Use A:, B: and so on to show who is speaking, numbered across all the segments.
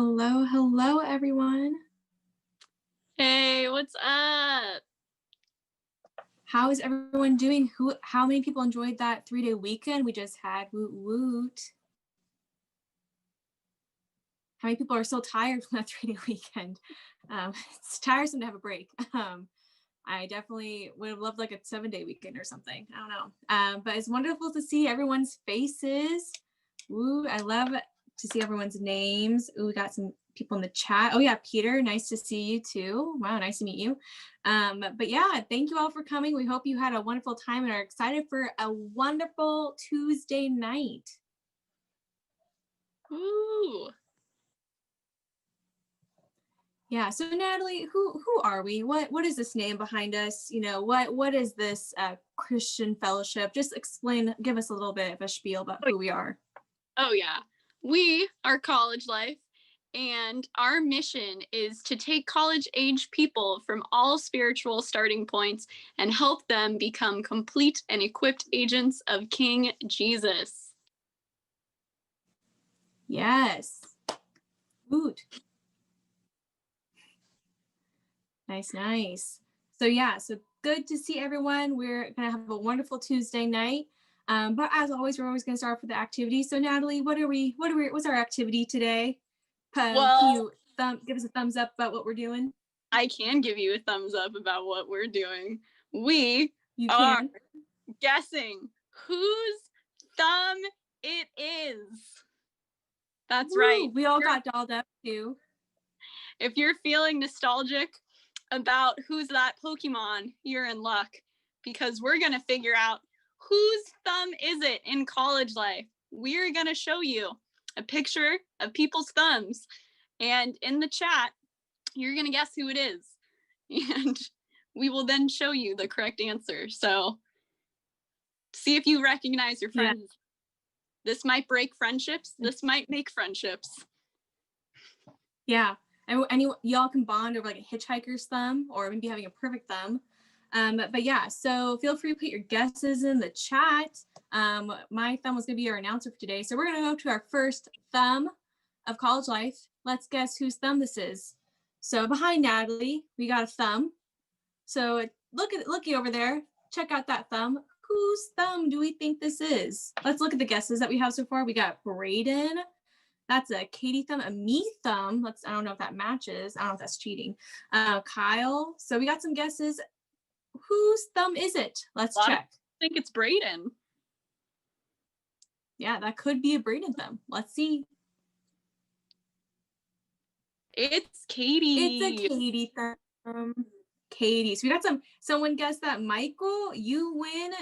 A: Hello, hello, everyone.
B: Hey, what's up?
A: How is everyone doing? How many people enjoyed that 3-day weekend we just had? Woot woot. How many people are so tired from that 3-day weekend? It's tiresome to have a break. I definitely would have loved like a 7-day weekend or something. I don't know. But it's wonderful to see everyone's faces. Ooh, I love to see everyone's names. Ooh, we got some people in the chat. Oh yeah, Peter, nice to see you too. Wow, nice to meet you. But yeah, thank you all for coming. We hope you had a wonderful time and are excited for a wonderful Tuesday night.
B: Ooh.
A: Yeah, so Natalie, who are we? What is this name behind us? You know, what is this Christian fellowship? Just explain, give us a little bit of a spiel about who we are.
B: Oh yeah. We are College Life, and our mission is to take college-age people from all spiritual starting points and help them become complete and equipped agents of King Jesus.
A: Yes. Woot. Nice, nice. So yeah, so good to see everyone. We're gonna have a wonderful Tuesday night. But as always, we're always gonna start off with the activity. So Natalie, what's our activity today? Can you give us a thumbs up about what we're doing?
B: I can give you a thumbs up about what we're doing. We
A: You
B: are
A: can.
B: guessing whose thumb it is. That's
A: Woo,
B: right.
A: we all got dolled up too.
B: If you're feeling nostalgic about who's that Pokemon, you're in luck, because we're going to figure out whose thumb is it in College Life. We're going to show you a picture of people's thumbs, and in the chat, you're going to guess who it is. And we will then show you the correct answer. So see if you recognize your friends. Yeah. This might break friendships. This might make friendships.
A: Yeah. And y'all can bond over like a hitchhiker's thumb or maybe having a perfect thumb. But yeah, so feel free to put your guesses in the chat. My thumb was going to be our announcer for today. So we're going to go to our first thumb of College Life. Let's guess whose thumb this is. So behind Natalie, we got a thumb. So looky over there. Check out that thumb. Whose thumb do we think this is? Let's look at the guesses that we have so far. We got Braden. That's a Katie thumb, a me thumb. I don't know if that matches. I don't know if that's cheating. Kyle. So we got some guesses. Whose thumb is it? Let's check.
B: I think it's Braden.
A: Yeah, that could be a Braden thumb. Let's see.
B: It's Katie.
A: It's a Katie thumb. Katie. So we got someone guessed that. Michael, you win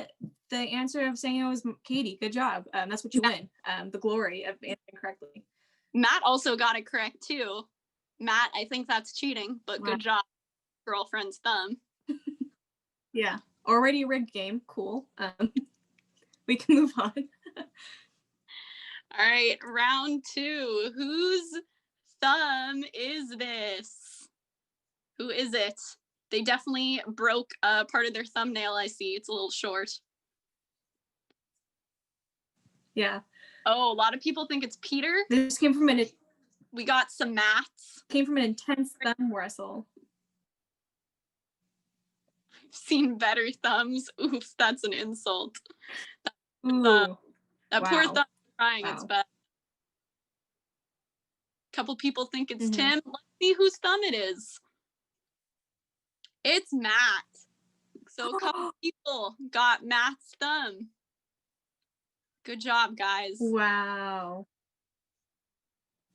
A: the answer of saying it was Katie. Good job. That's what you win. The glory of answering correctly.
B: Matt also got it correct too. Matt, I think that's cheating, but good job, girlfriend's thumb.
A: Yeah, already a rigged game. Cool. We can move on.
B: All right, round 2. Whose thumb is this? Who is it? They definitely broke part of their thumbnail, I see. It's a little short.
A: Yeah.
B: Oh, a lot of people think it's Peter.
A: This came from
B: we got some maths.
A: Came from an intense thumb wrestle.
B: I've seen better thumbs. Oof, that's an insult.
A: Ooh.
B: That poor thumb is crying.
A: Wow.
B: It's bad. A couple people think it's Tim. Let's see whose thumb it is. It's Matt. So a couple people got Matt's thumb. Good job, guys.
A: Wow.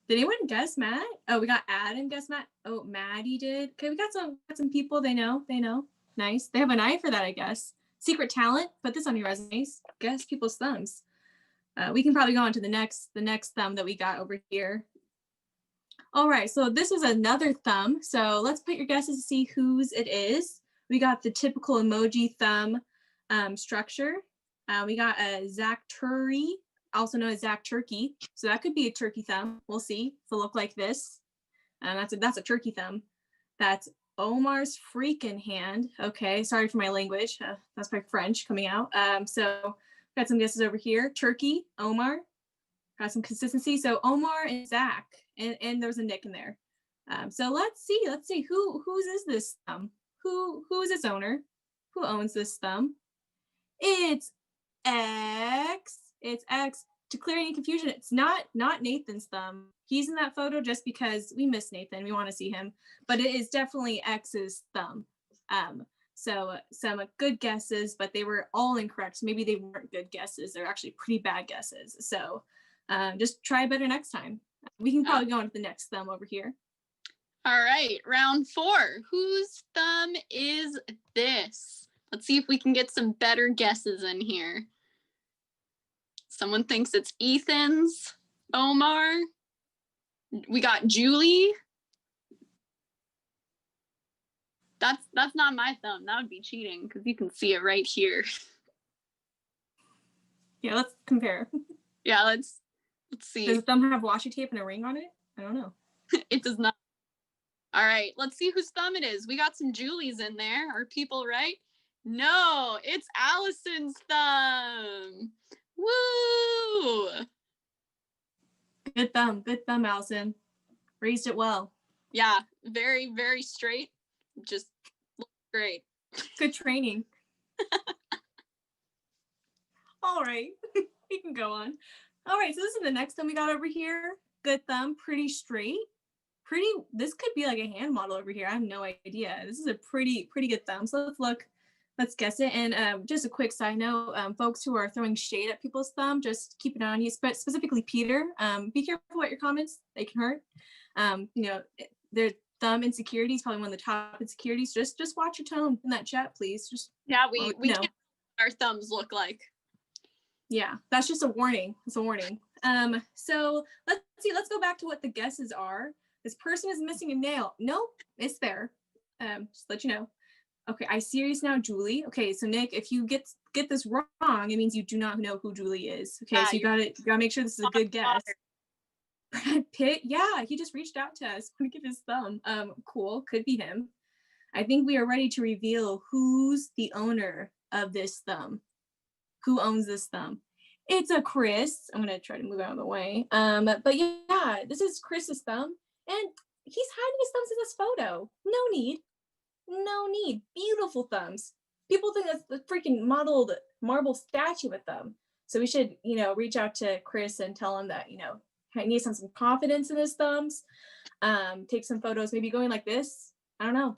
A: Did anyone guess Matt? Oh, we got Adam guess Matt. Oh, Maddie did. Okay, we got some people they know. Nice. They have an eye for that, I guess. Secret talent. Put this on your resumes. Guess people's thumbs. We can probably go on to the next thumb that we got over here. All right, so this is another thumb. So let's put your guesses to see whose it is. We got the typical emoji thumb structure. We got a Zach Turry, also known as Zach Turkey. So that could be a turkey thumb. We'll see. It'll look like this. That's a turkey thumb. That's Omar's freaking hand. Okay, sorry for my language. That's my French coming out. So got some guesses over here. Turkey, Omar. Got some consistency. So Omar and Zach, and there's a Nick in there. So let's see whose is this thumb? Who is its owner? Who owns this thumb? It's X. It's X. To clear any confusion, it's not Nathan's thumb. He's in that photo just because we miss Nathan. We want to see him, but it is definitely X's thumb. So some good guesses, but they were all incorrect. So maybe they weren't good guesses. They're actually pretty bad guesses. So just try better next time. We can probably go on to the next thumb over here.
B: All right, round 4. Whose thumb is this? Let's see if we can get some better guesses in here. Someone thinks it's Ethan's. Omar. We got Julie. That's not my thumb. That would be cheating because you can see it right here.
A: Yeah, let's compare.
B: Yeah, let's see.
A: Does the thumb have washi tape and a ring on it? I don't know.
B: It does not. All right, let's see whose thumb it is. We got some Julies in there. Are people right? No, it's Allison's thumb. Woo!
A: Good thumb, Allison. Raised it well.
B: Yeah, very, very straight. Just looks great.
A: Good training. All right, we can go on. All right, so this is the next thumb we got over here. Good thumb, pretty straight. This could be like a hand model over here. I have no idea. This is a pretty good thumb. So let's look. Let's guess it. And just a quick side note, folks who are throwing shade at people's thumb, just keep an eye on you, specifically Peter. Be careful what your comments, they can hurt. Their thumb insecurity is probably one of the top insecurities. Just watch your tone in that chat, please.
B: Yeah, we can't know what our thumbs look like.
A: Yeah, that's just a warning. It's a warning. So let's see. Let's go back to what the guesses are. This person is missing a nail. Nope, it's there. Just let you know. Okay, I serious now, Julie. Okay, so Nick, if you get this wrong, it means you do not know who Julie is. Okay, so you gotta make sure this is a good guess. Brad Pitt, yeah, he just reached out to us. Want to give his thumb. Cool, could be him. I think we are ready to reveal who's the owner of this thumb. Who owns this thumb? It's a Chris. I'm gonna try to move out of the way. But yeah, this is Chris's thumb, and he's hiding his thumbs in this photo. No need. Beautiful thumbs. People think that's the freaking modeled marble statue with them. So we should, reach out to Chris and tell him that, he needs some confidence in his thumbs. Take some photos, maybe going like this. I don't know.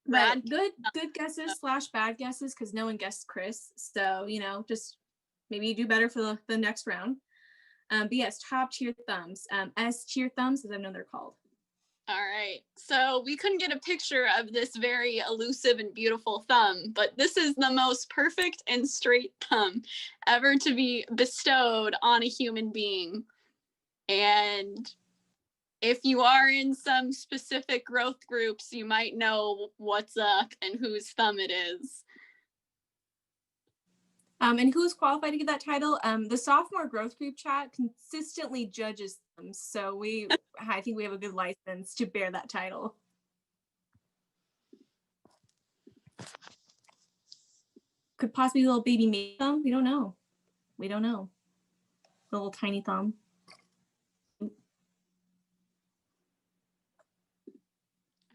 A: But good guesses / bad guesses because no one guessed Chris. So, just maybe do better for the next round. But yes, top tier thumbs. S tier thumbs, as I know they're called.
B: All right, so we couldn't get a picture of this very elusive and beautiful thumb, but this is the most perfect and straight thumb ever to be bestowed on a human being. And if you are in some specific growth groups, you might know what's up and whose thumb it is.
A: And who's qualified to get that title? The sophomore growth group chat consistently judges them, so I think we have a good license to bear that title. Could possibly be a little baby May thumb. We don't know. Little tiny thumb.
B: All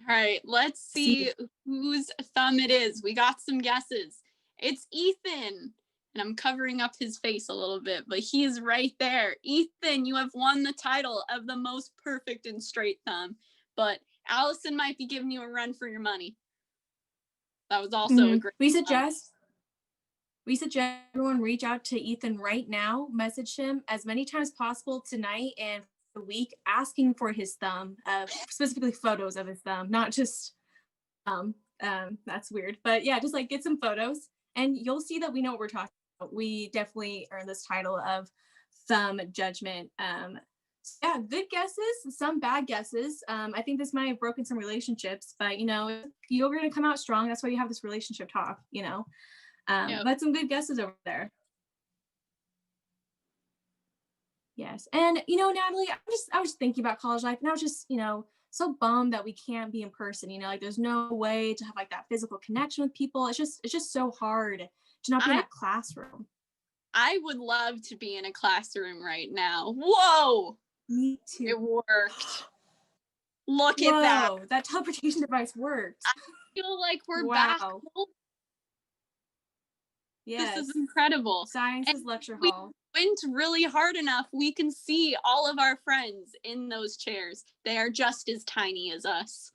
B: right, let's see whose thumb it is. We got some guesses. It's Ethan. And I'm covering up his face a little bit, but he's right there. Ethan, you have won the title of the most perfect and straight thumb, but Allison might be giving you a run for your money. That was also a great
A: We suggest everyone reach out to Ethan right now, message him as many times as possible tonight and for the week, asking for his thumb, specifically photos of his thumb, not just, that's weird, but yeah, just like get some photos and you'll see that we know what we're talking about. We definitely earned this title of thumb judgment. So yeah, good guesses, some bad guesses. I think this might have broken some relationships, but you're going to come out strong. That's why you have this relationship talk, but some good guesses over there. Yes. And, Natalie, I was thinking about college life and I was just, so bummed that we can't be in person, there's no way to have like that physical connection with people. It's just so hard to not be in that classroom.
B: I would love to be in a classroom right now. Whoa,
A: Me too.
B: it worked. Look at that.
A: Whoa, that teleportation device worked.
B: I feel like we're
A: Wow.
B: back.
A: Yes.
B: This is incredible.
A: Sciences lecture hall.
B: Went really hard enough, we can see all of our friends in those chairs. They are just as tiny as us.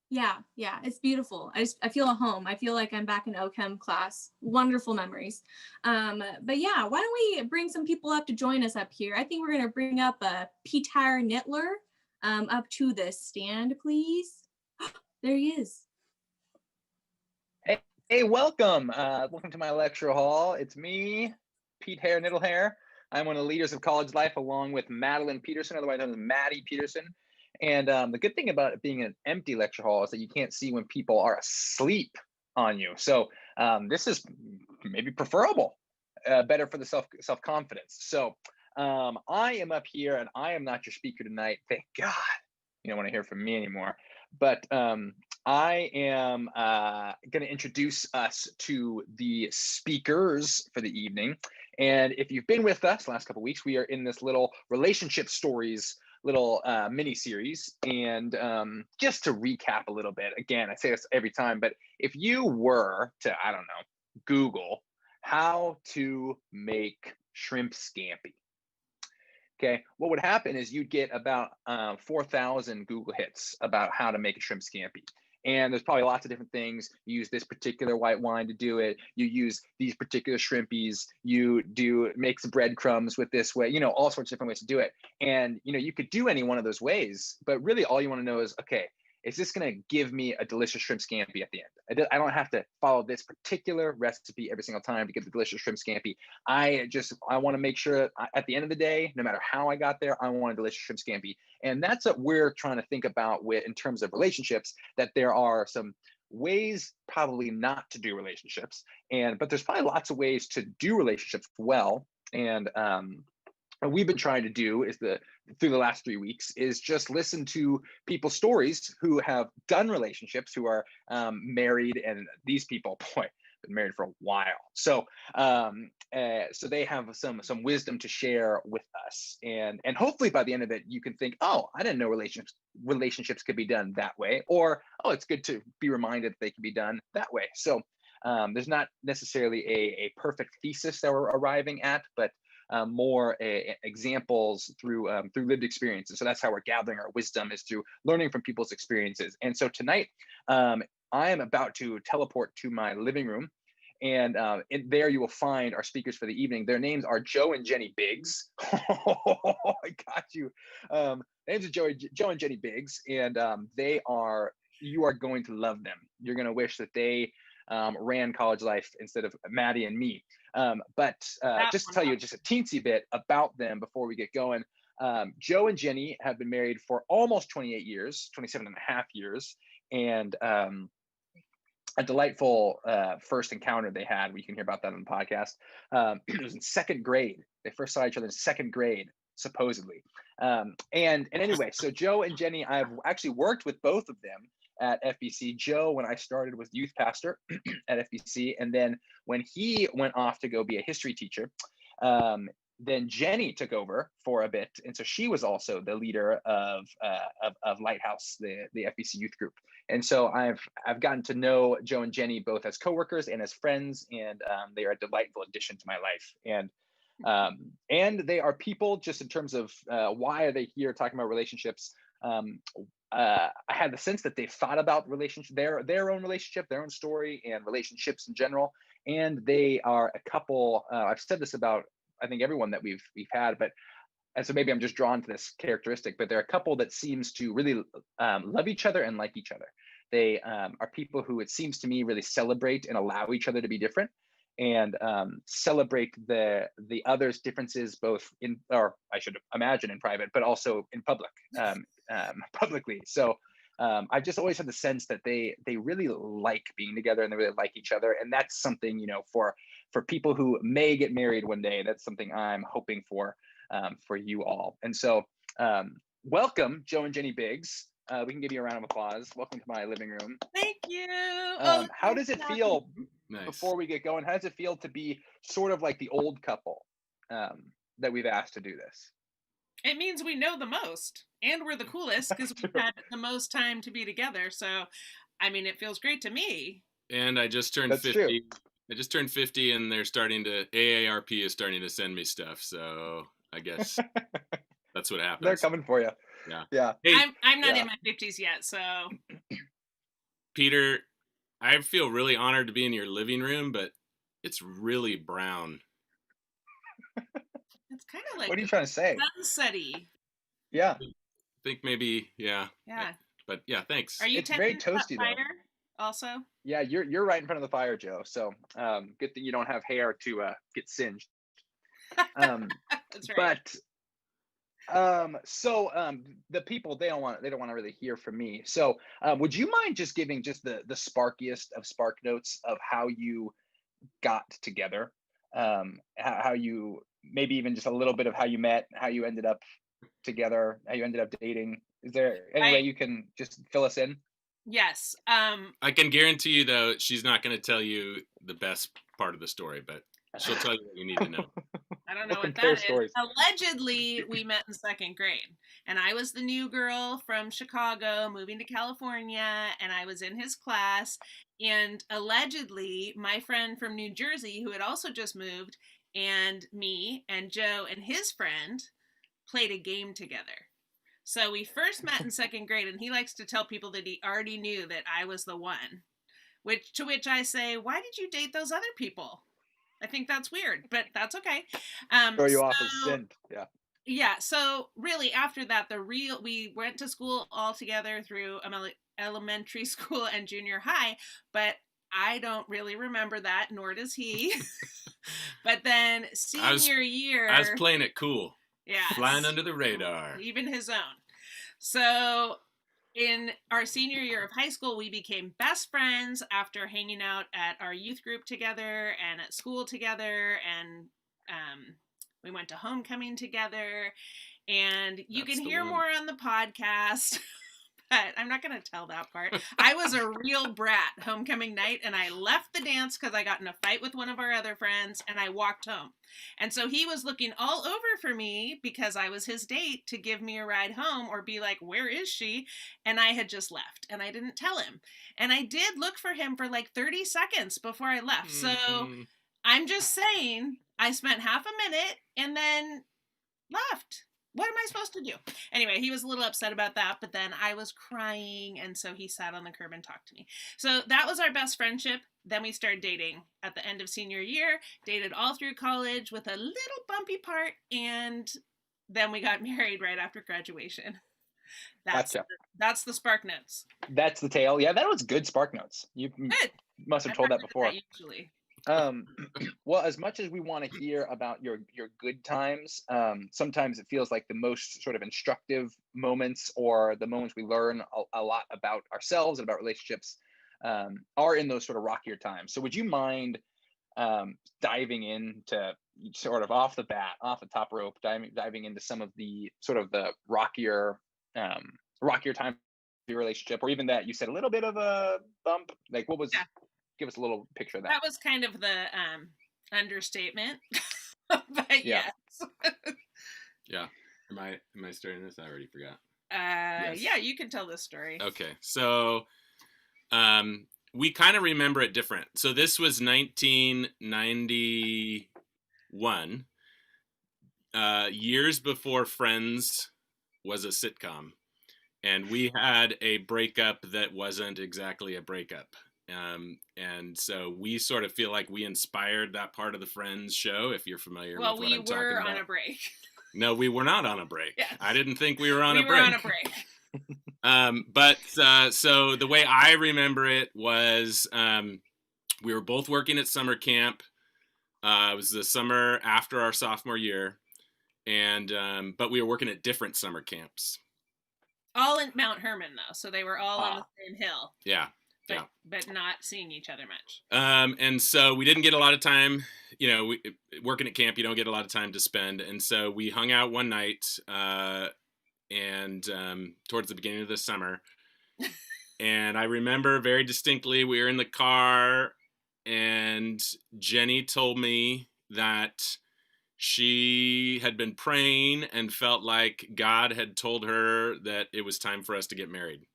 A: Yeah, it's beautiful. I feel at home. I feel like I'm back in OChem class. Wonderful memories. But yeah, why don't we bring some people up to join us up here? I think we're gonna bring up Peter Nittler up to the stand, please. There he is.
C: Hey, welcome. Welcome to my lecture hall. It's me, Pete Hair Nittlehair. I'm one of the leaders of college life, along with Madeline Peterson, otherwise known as Maddie Peterson. And the good thing about it being an empty lecture hall is that you can't see when people are asleep on you. So this is maybe preferable, better for the self-confidence. So I am up here and I am not your speaker tonight. Thank God you don't want to hear from me anymore. But I am going to introduce us to the speakers for the evening. And if you've been with us the last couple of weeks, we are in this little relationship stories little mini series. And just to recap a little bit, again, I say this every time, but if you were to, I don't know, Google how to make shrimp scampi, okay, what would happen is you'd get about 4,000 Google hits about how to make a shrimp scampi. And there's probably lots of different things. You use this particular white wine to do it. You use these particular shrimpies. You make some breadcrumbs with this way, all sorts of different ways to do it. And, you could do any one of those ways, but really all you want to know is, okay, is this going to give me a delicious shrimp scampi at the end? I don't have to follow this particular recipe every single time to get the delicious shrimp scampi. I want to make sure at the end of the day, no matter how I got there, I want a delicious shrimp scampi. And that's what we're trying to think about in terms of relationships, that there are some ways probably not to do relationships, but there's probably lots of ways to do relationships well. And what we've been trying to do through the last 3 weeks is just listen to people's stories who have done relationships, who are married, and these people, boy, been married for a while. So so they have some wisdom to share with us, and hopefully by the end of it, you can think, oh, I didn't know relationships could be done that way, or oh, it's good to be reminded that they can be done that way. So there's not necessarily a perfect thesis that we're arriving at, but more examples through lived experiences. So that's how we're gathering our wisdom, is through learning from people's experiences. And so tonight, I am about to teleport to my living room, and there you will find our speakers for the evening. Their names are Joe and Jenny Biggs. I got you. Names are Joe and Jenny Biggs, and you are going to love them. You're going to wish that they ran college life instead of Maddie and me. But just to tell you just a teensy bit about them before we get going, Joe and Jenny have been married for almost 28 years, 27 and a half years, and a delightful first encounter they had. We can hear about that on the podcast. It was in second grade. They first saw each other in second grade, supposedly. And anyway, so Joe and Jenny, I've actually worked with both of them at FBC. Joe, when I started, was youth pastor at FBC, and then when he went off to go be a history teacher, then Jenny took over for a bit, and so she was also the leader of Lighthouse, the FBC youth group. And so I've gotten to know Joe and Jenny both as coworkers and as friends, and they are a delightful addition to my life. And they are people, just in terms of why are they here talking about relationships. I had the sense that they've thought about their own relationship, their own story, and relationships in general. And they are a couple. I've said this about, I think, everyone that we've had, and so maybe I'm just drawn to this characteristic, but they're a couple that seems to really love each other and like each other. They are people who, it seems to me, really celebrate and allow each other to be different, and celebrate the other's differences, both in, or I should imagine, in private, but also in public, publicly. So I've just always had the sense that they really like being together, and they really like each other. And that's something, for people who may get married one day, that's something I'm hoping for you all. And so welcome, Joe and Jenny Biggs. We can give you a round of applause. Welcome to my living room.
D: Thank you.
C: How does it feel?
D: Nice.
C: before we get going, how does it feel to be sort of like the old couple that we've asked to do this?
E: It means we know the most and we're the coolest because we've had the most time to be together. So, I mean, it feels great to me.
D: And I just turned
C: That's
D: 50.
C: true.
D: I just turned 50, and AARP is starting to send me stuff. So I guess that's what happens.
C: They're coming for you. Yeah.
D: Hey,
E: I'm not
C: Yeah.
E: in my 50s yet, so
D: Peter, I feel really honored to be in your living room, but it's really brown.
E: it's kind of like
C: What are you trying to say?
E: sunsetty.
C: Yeah.
D: I think maybe, yeah.
E: Yeah.
D: But yeah, thanks.
E: Are you
C: It's very
E: tending to that
C: toasty, though.
E: fire also?
C: Yeah, you're right in front of the fire, Joe. So good thing you don't have hair to get singed.
E: That's right.
C: But the people, they don't want to really hear from me. So would you mind just giving just the sparkiest of spark notes of how you got together? How you, maybe even just a little bit of how you met, how you ended up together, how you ended up dating. Is there any way you can just fill us in?
E: Yes.
D: I can guarantee you, though, she's not going to tell you the best part of the story, but she'll tell you what you need to know.
E: I don't know
C: We'll
E: what
C: compare
E: that
C: stories.
E: is. Allegedly, we met in second grade, and I was the new girl from Chicago moving to California, and I was in his class. And allegedly, my friend from New Jersey, who had also just moved, and me and Joe and his friend played a game together. So we first met in second grade, and he likes to tell people that he already knew that I was the one. To which I say, why did you date those other people? I think that's weird, but that's okay.
C: Throw you off as sin. Yeah.
E: Yeah. So really, after that, we went to school all together through elementary school and junior high, but I don't really remember that, nor does he. But then senior year,
D: I was playing it cool.
E: yeah,
D: Flying under the radar.
E: even his own. So in our senior year of high school, we became best friends after hanging out at our youth group together and at school together, and we went to homecoming together. And you
D: That's
E: can
D: the
E: hear
D: one.
E: more on the podcast. But I'm not going to tell that part. I was a real brat homecoming night, and I left the dance because I got in a fight with one of our other friends, and I walked home. And so he was looking all over for me because I was his date to give me a ride home or be like, where is she? And I had just left, and I didn't tell him. And I did look for him for like 30 seconds before I left. So I'm just saying, I spent half a minute and then left. What am I supposed to do? Anyway, he was a little upset about that, but then I was crying, and so he sat on the curb and talked to me. So that was our best friendship. Then we started dating at the end of senior year, dated all through college with a little bumpy part, and then we got married right after graduation. That's the spark notes.
C: That's the tale. Yeah, that was good spark notes. You
E: Good.
C: must have told that before.
E: Usually.
C: Well, as much as we want to hear about your good times, sometimes it feels like the most sort of instructive moments, or the moments we learn a lot about ourselves and about relationships, are in those sort of rockier times. So would you mind diving into, sort of off the top rope, diving into some of the sort of the rockier time of your relationship, or even that you said a little bit of a bump? Like, what was? Yeah. Give us a little picture of that.
E: That was kind of the understatement. But
C: yeah.
E: Yes.
D: Yeah. Am I starting this? I already forgot.
E: Yes. Yeah, you can tell this story.
D: Okay. So we kind of remember it different. So this was 1991, years before Friends was a sitcom. And we had a breakup that wasn't exactly a breakup. And so we sort of feel like we inspired that part of the Friends show, if you're familiar with what I'm talking about. Well, we
E: were on a break.
D: No, we were not on a break.
E: Yes.
D: I didn't think we were on a break.
E: We were on a break.
D: So the way I remember it was we were both working at summer camp. It was the summer after our sophomore year, and but we were working at different summer camps.
E: All in Mount Herman, though, so they were all on the same hill.
D: Yeah.
E: But not seeing each other much.
D: And so we didn't get a lot of time, working at camp, you don't get a lot of time to spend. And so we hung out one night, and towards the beginning of the summer. And I remember very distinctly, we were in the car and Jenny told me that she had been praying and felt like God had told her that it was time for us to get married.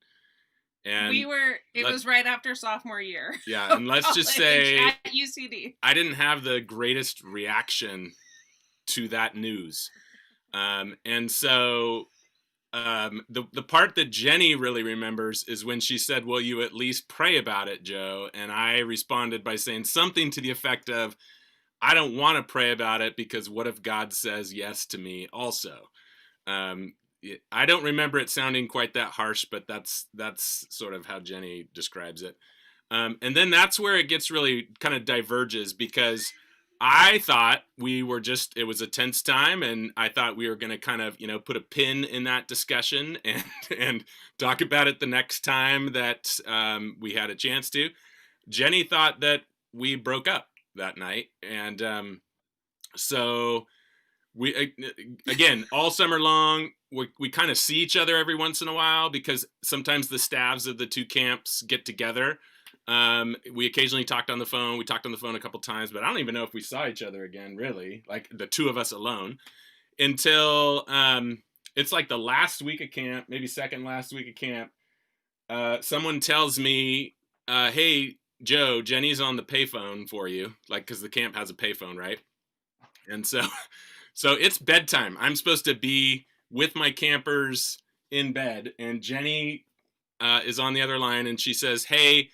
D: And
E: it was right after sophomore year.
D: Yeah, and let's just say
E: at UCD.
D: I didn't have the greatest reaction to that news. And so the part that Jenny really remembers is when she said, "Will you at least pray about it, Joe?" And I responded by saying something to the effect of, "I don't want to pray about it because what if God says yes to me also?" I don't remember it sounding quite that harsh, but that's sort of how Jenny describes it. And then that's where it gets really kind of diverges, because I thought it was a tense time, and I thought we were going to kind of, put a pin in that discussion and talk about it the next time that we had a chance to. Jenny thought that we broke up that night. And so we, again, all summer long, we kind of see each other every once in a while, because sometimes the staffs of the two camps get together. We occasionally talked on the phone. We talked on the phone a couple times, but I don't even know if we saw each other again, really, like the two of us alone, until it's like the last week of camp, maybe second last week of camp. Someone tells me, "Hey, Joe, Jenny's on the payphone for you," like, because the camp has a payphone, right? And so it's bedtime. I'm supposed to be with my campers in bed, and Jenny is on the other line, and she says, "Hey,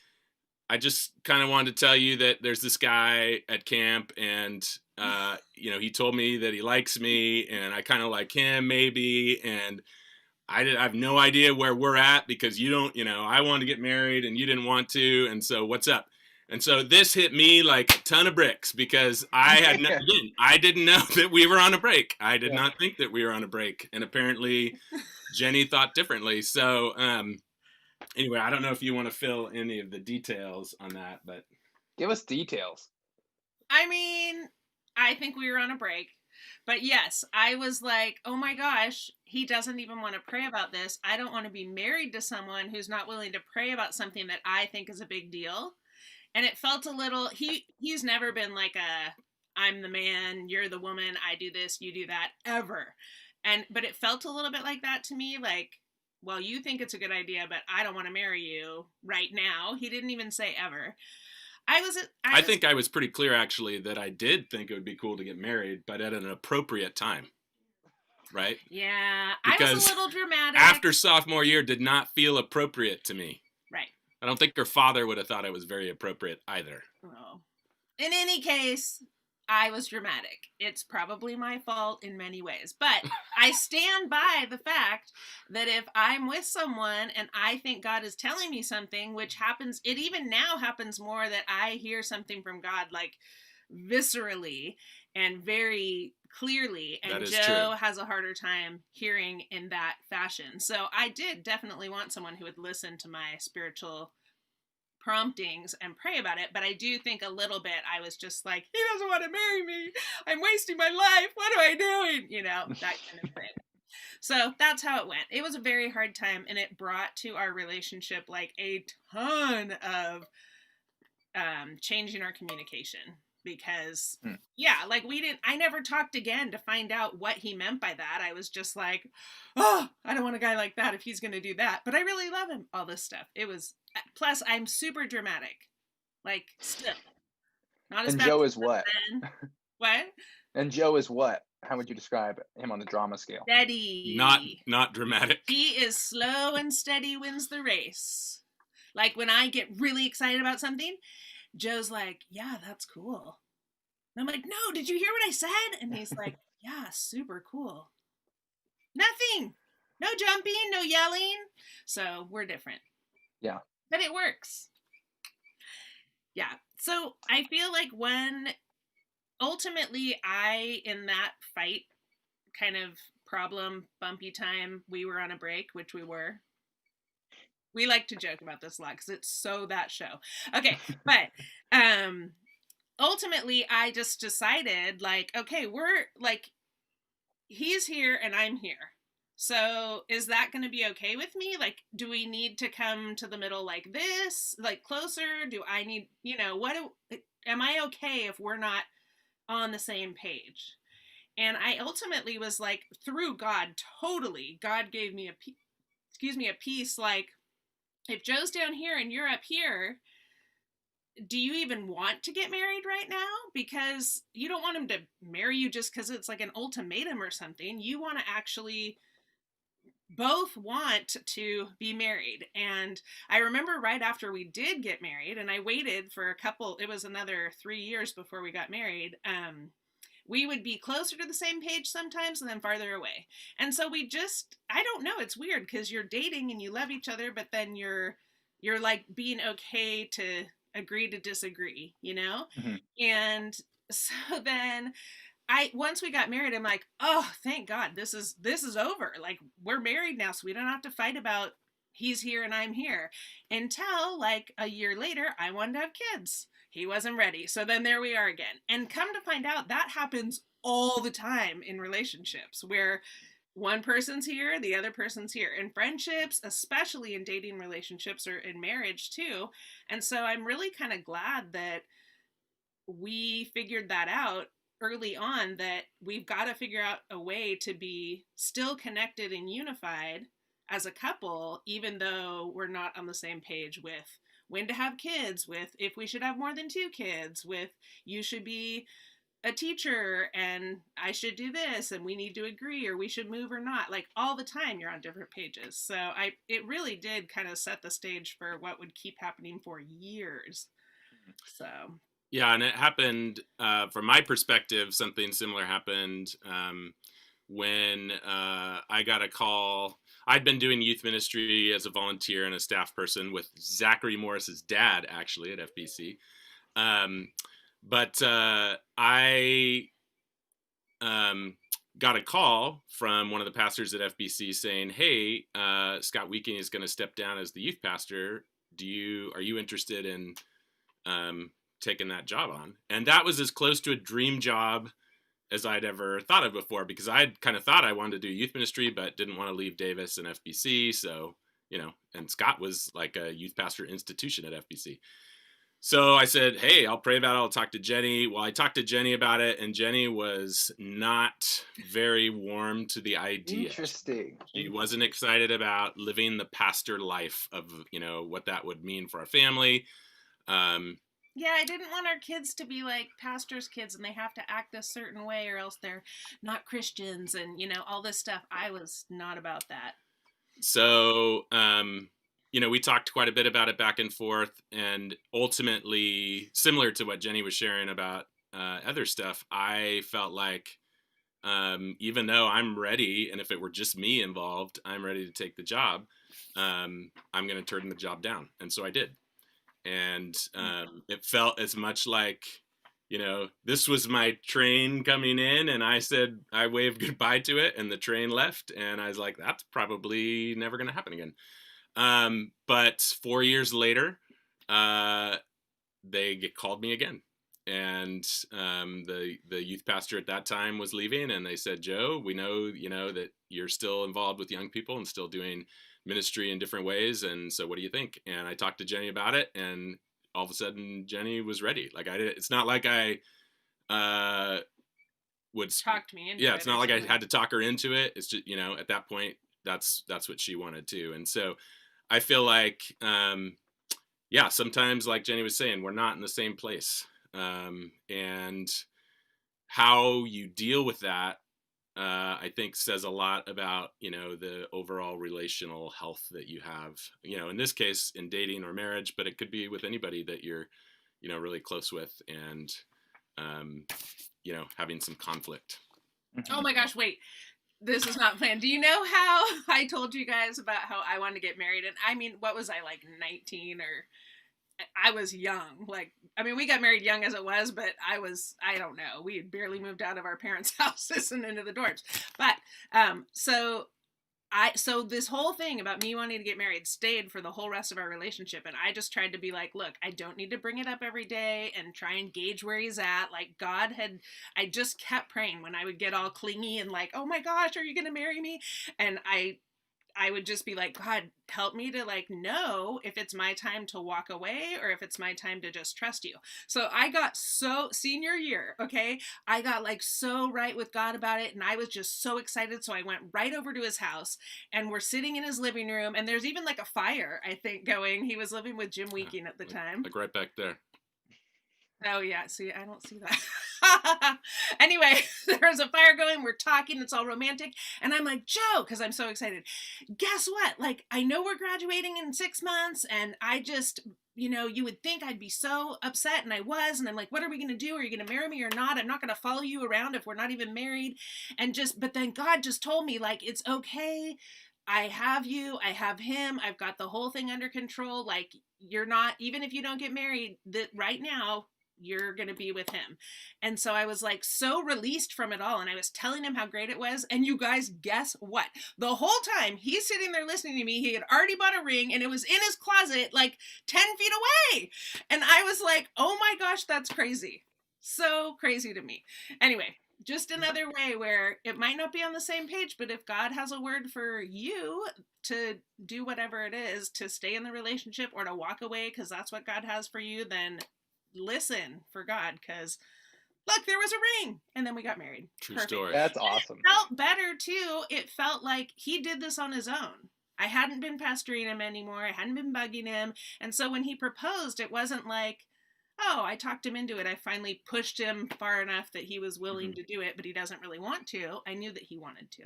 D: I just kind of wanted to tell you that there's this guy at camp, and he told me that he likes me, and I kind of like him maybe, and I have no idea where we're at because you don't, I wanted to get married and you didn't want to, and so what's up?" And so this hit me like a ton of bricks, because I didn't know that we were on a break. I did not think that we were on a break, and apparently Jenny thought differently. So anyway, I don't know if you want to fill any of the details on that, but
C: give us details.
E: I mean, I think we were on a break, but yes, I was like, oh my gosh, he doesn't even want to pray about this. I don't want to be married to someone who's not willing to pray about something that I think is a big deal. And it felt a little, he's never been like I'm the man, you're the woman, I do this, you do that, ever. But it felt a little bit like that to me, like, well, you think it's a good idea, but I don't want to marry you right now. He didn't even say ever. I
D: think I was pretty clear, actually, that I did think it would be cool to get married, but at an appropriate time. Right?
E: Yeah,
D: because
E: I was a little dramatic.
D: After sophomore year did not feel appropriate to me.
E: Right.
D: I don't think her father would have thought it was very appropriate either.
E: Oh. In any case, I was dramatic. It's probably my fault in many ways. But I stand by the fact that if I'm with someone and I think God is telling me something, which happens, it even now happens more that I hear something from God like viscerally and very clearly, and Joe has a harder time hearing in that fashion. So I did definitely want someone who would listen to my spiritual promptings and pray about it, but I do think a little bit I was just like, he doesn't want to marry me, I'm wasting my life, what am I doing, that kind of thing. So that's how it went. It was a very hard time, and it brought to our relationship like a ton of changing our communication, because like I never talked again to find out what he meant by that. I was just like, oh, I don't want a guy like that if he's going to do that, but I really love him, all this stuff. It was, plus I'm super dramatic, like, still not as
C: and
E: bad.
C: Joe is what?
E: What?
C: And Joe is what? How would you describe him on the drama scale?
E: Steady.
D: Not dramatic.
E: He is slow and steady wins the race. Like when I get really excited about something, Joe's like, yeah, that's cool. And I'm like, no, did you hear what I said? And he's like, yeah, super cool. Nothing. No jumping, no yelling. So we're different.
C: Yeah.
E: But it works. Yeah. So I feel like when ultimately in that fight kind of problem, bumpy time, we were on a break, which we were. We like to joke about this a lot because it's so that show. Okay, but ultimately, I just decided, like, okay, we're like, he's here and I'm here. So is that going to be okay with me? Like, do we need to come to the middle like this, like closer? Do I need, am I okay if we're not on the same page? And I ultimately was like, through God, totally, God gave me a piece like, if Joe's down here and you're up here, do you even want to get married right now? Because you don't want him to marry you just because it's like an ultimatum or something. You want to actually both want to be married. And I remember right after we did get married, and I waited for it was another 3 years before we got married. We would be closer to the same page sometimes and then farther away. And so I don't know, it's weird because you're dating and you love each other, but then you're like being okay to agree to disagree,
C: Mm-hmm.
E: And so then once we got married, I'm like, oh, thank God, this is over. Like, we're married now, so we don't have to fight about he's here and I'm here. Until like a year later, I wanted to have kids. He wasn't ready. So then there we are again. And come to find out, that happens all the time in relationships where one person's here, the other person's here. In friendships, especially in dating relationships or in marriage too. And so I'm really kind of glad that we figured that out early on, that we've got to figure out a way to be still connected and unified as a couple, even though we're not on the same page with when to have kids, with if we should have more than 2 kids, with you should be a teacher and I should do this and we need to agree or we should move or not. Like, all the time you're on different pages. So it really did kind of set the stage for what would keep happening for years. So
D: yeah, and it happened from my perspective. Something similar happened when I got a call. I'd been doing youth ministry as a volunteer and a staff person with Zachary Morris's dad, actually, at FBC. But I got a call from one of the pastors at FBC saying, hey, Scott Weeking is going to step down as the youth pastor. Are you interested in taking that job on? And that was as close to a dream job as I'd ever thought of before, because I'd kind of thought I wanted to do youth ministry, but didn't want to leave Davis and FBC. So, and Scott was like a youth pastor institution at FBC. So I said, hey, I'll pray about it. I'll talk to Jenny. Well, I talked to Jenny about it, and Jenny was not very warm to the idea.
C: Interesting.
D: She wasn't excited about living the pastor life of, what that would mean for our family.
E: Yeah, I didn't want our kids to be like pastors' kids and they have to act a certain way or else they're not Christians and, all this stuff. I was not about that.
D: So, we talked quite a bit about it back and forth, and ultimately, similar to what Jenny was sharing about other stuff, I felt like even though I'm ready, and if it were just me involved, I'm ready to take the job, I'm going to turn the job down. And so I did. And it felt as much like, this was my train coming in, and I waved goodbye to it, and the train left, and I was like, that's probably never going to happen again. But 4 years later, they called me again, and the youth pastor at that time was leaving, and they said, Joe, we know, that you're still involved with young people and still doing ministry in different ways, and so what do you think? And I talked to Jenny about it, and all of a sudden Jenny was ready. Like, it's not like I would
E: talked me into
D: it. Yeah, it's not like I had to talk her into it. It's just, at that point, that's what she wanted to. And so I feel like sometimes, like Jenny was saying, we're not in the same place, and how you deal with that, I think says a lot about, the overall relational health that you have, in this case in dating or marriage, but it could be with anybody that you're, really close with, and, having some conflict.
E: Oh my gosh, wait, this is not planned. Do you know how I told you guys about how I wanted to get married? And I mean, what was I, like 19, or I was young. Like, I mean, we got married young as it was, but I don't know. We had barely moved out of our parents' houses and into the dorms. But, so So this whole thing about me wanting to get married stayed for the whole rest of our relationship. And I just tried to be like, look, I don't need to bring it up every day and try and gauge where he's at. Like I just kept praying when I would get all clingy and like, oh my gosh, are you going to marry me? And I would just be like, God, help me to like know if it's my time to walk away or if it's my time to just trust you. So I got senior year, okay? I got like so right with God about it, and I was just so excited. So I went right over to his house, and we're sitting in his living room, and there's even like a fire, I think, going. He was living with Jim Weeking at the time.
D: Like right back there.
E: Oh yeah, see, I don't see that. Anyway, there's a fire going, we're talking, it's all romantic, and I'm like, Joe, because I'm so excited, guess what? Like, I know we're graduating in 6 months, and I just, you would think I'd be so upset, and I was, and I'm like, what are we going to do? Are you going to marry me or not? I'm not going to follow you around if we're not even married. But then God just told me, like, it's okay. I have you, I have him, I've got the whole thing under control. Like, you're not, even if you don't get married right now, you're going to be with him. And so I was like so released from it all. And I was telling him how great it was. And you guys, guess what? The whole time he's sitting there listening to me, he had already bought a ring and it was in his closet, like 10 feet away. And I was like, oh my gosh, that's crazy. So crazy to me. Anyway, just another way where it might not be on the same page, but if God has a word for you to do whatever it is, to stay in the relationship or to walk away because that's what God has for you, then listen for God, because look, there was a ring, and then we got married.
D: True story.
C: That's awesome.
E: It felt better too. It felt like he did this on his own. I hadn't been pestering him anymore. I hadn't been bugging him. And so when he proposed, it wasn't like, oh, I talked him into it. I finally pushed him far enough that he was willing to do it, but he doesn't really want to. I knew that he wanted to.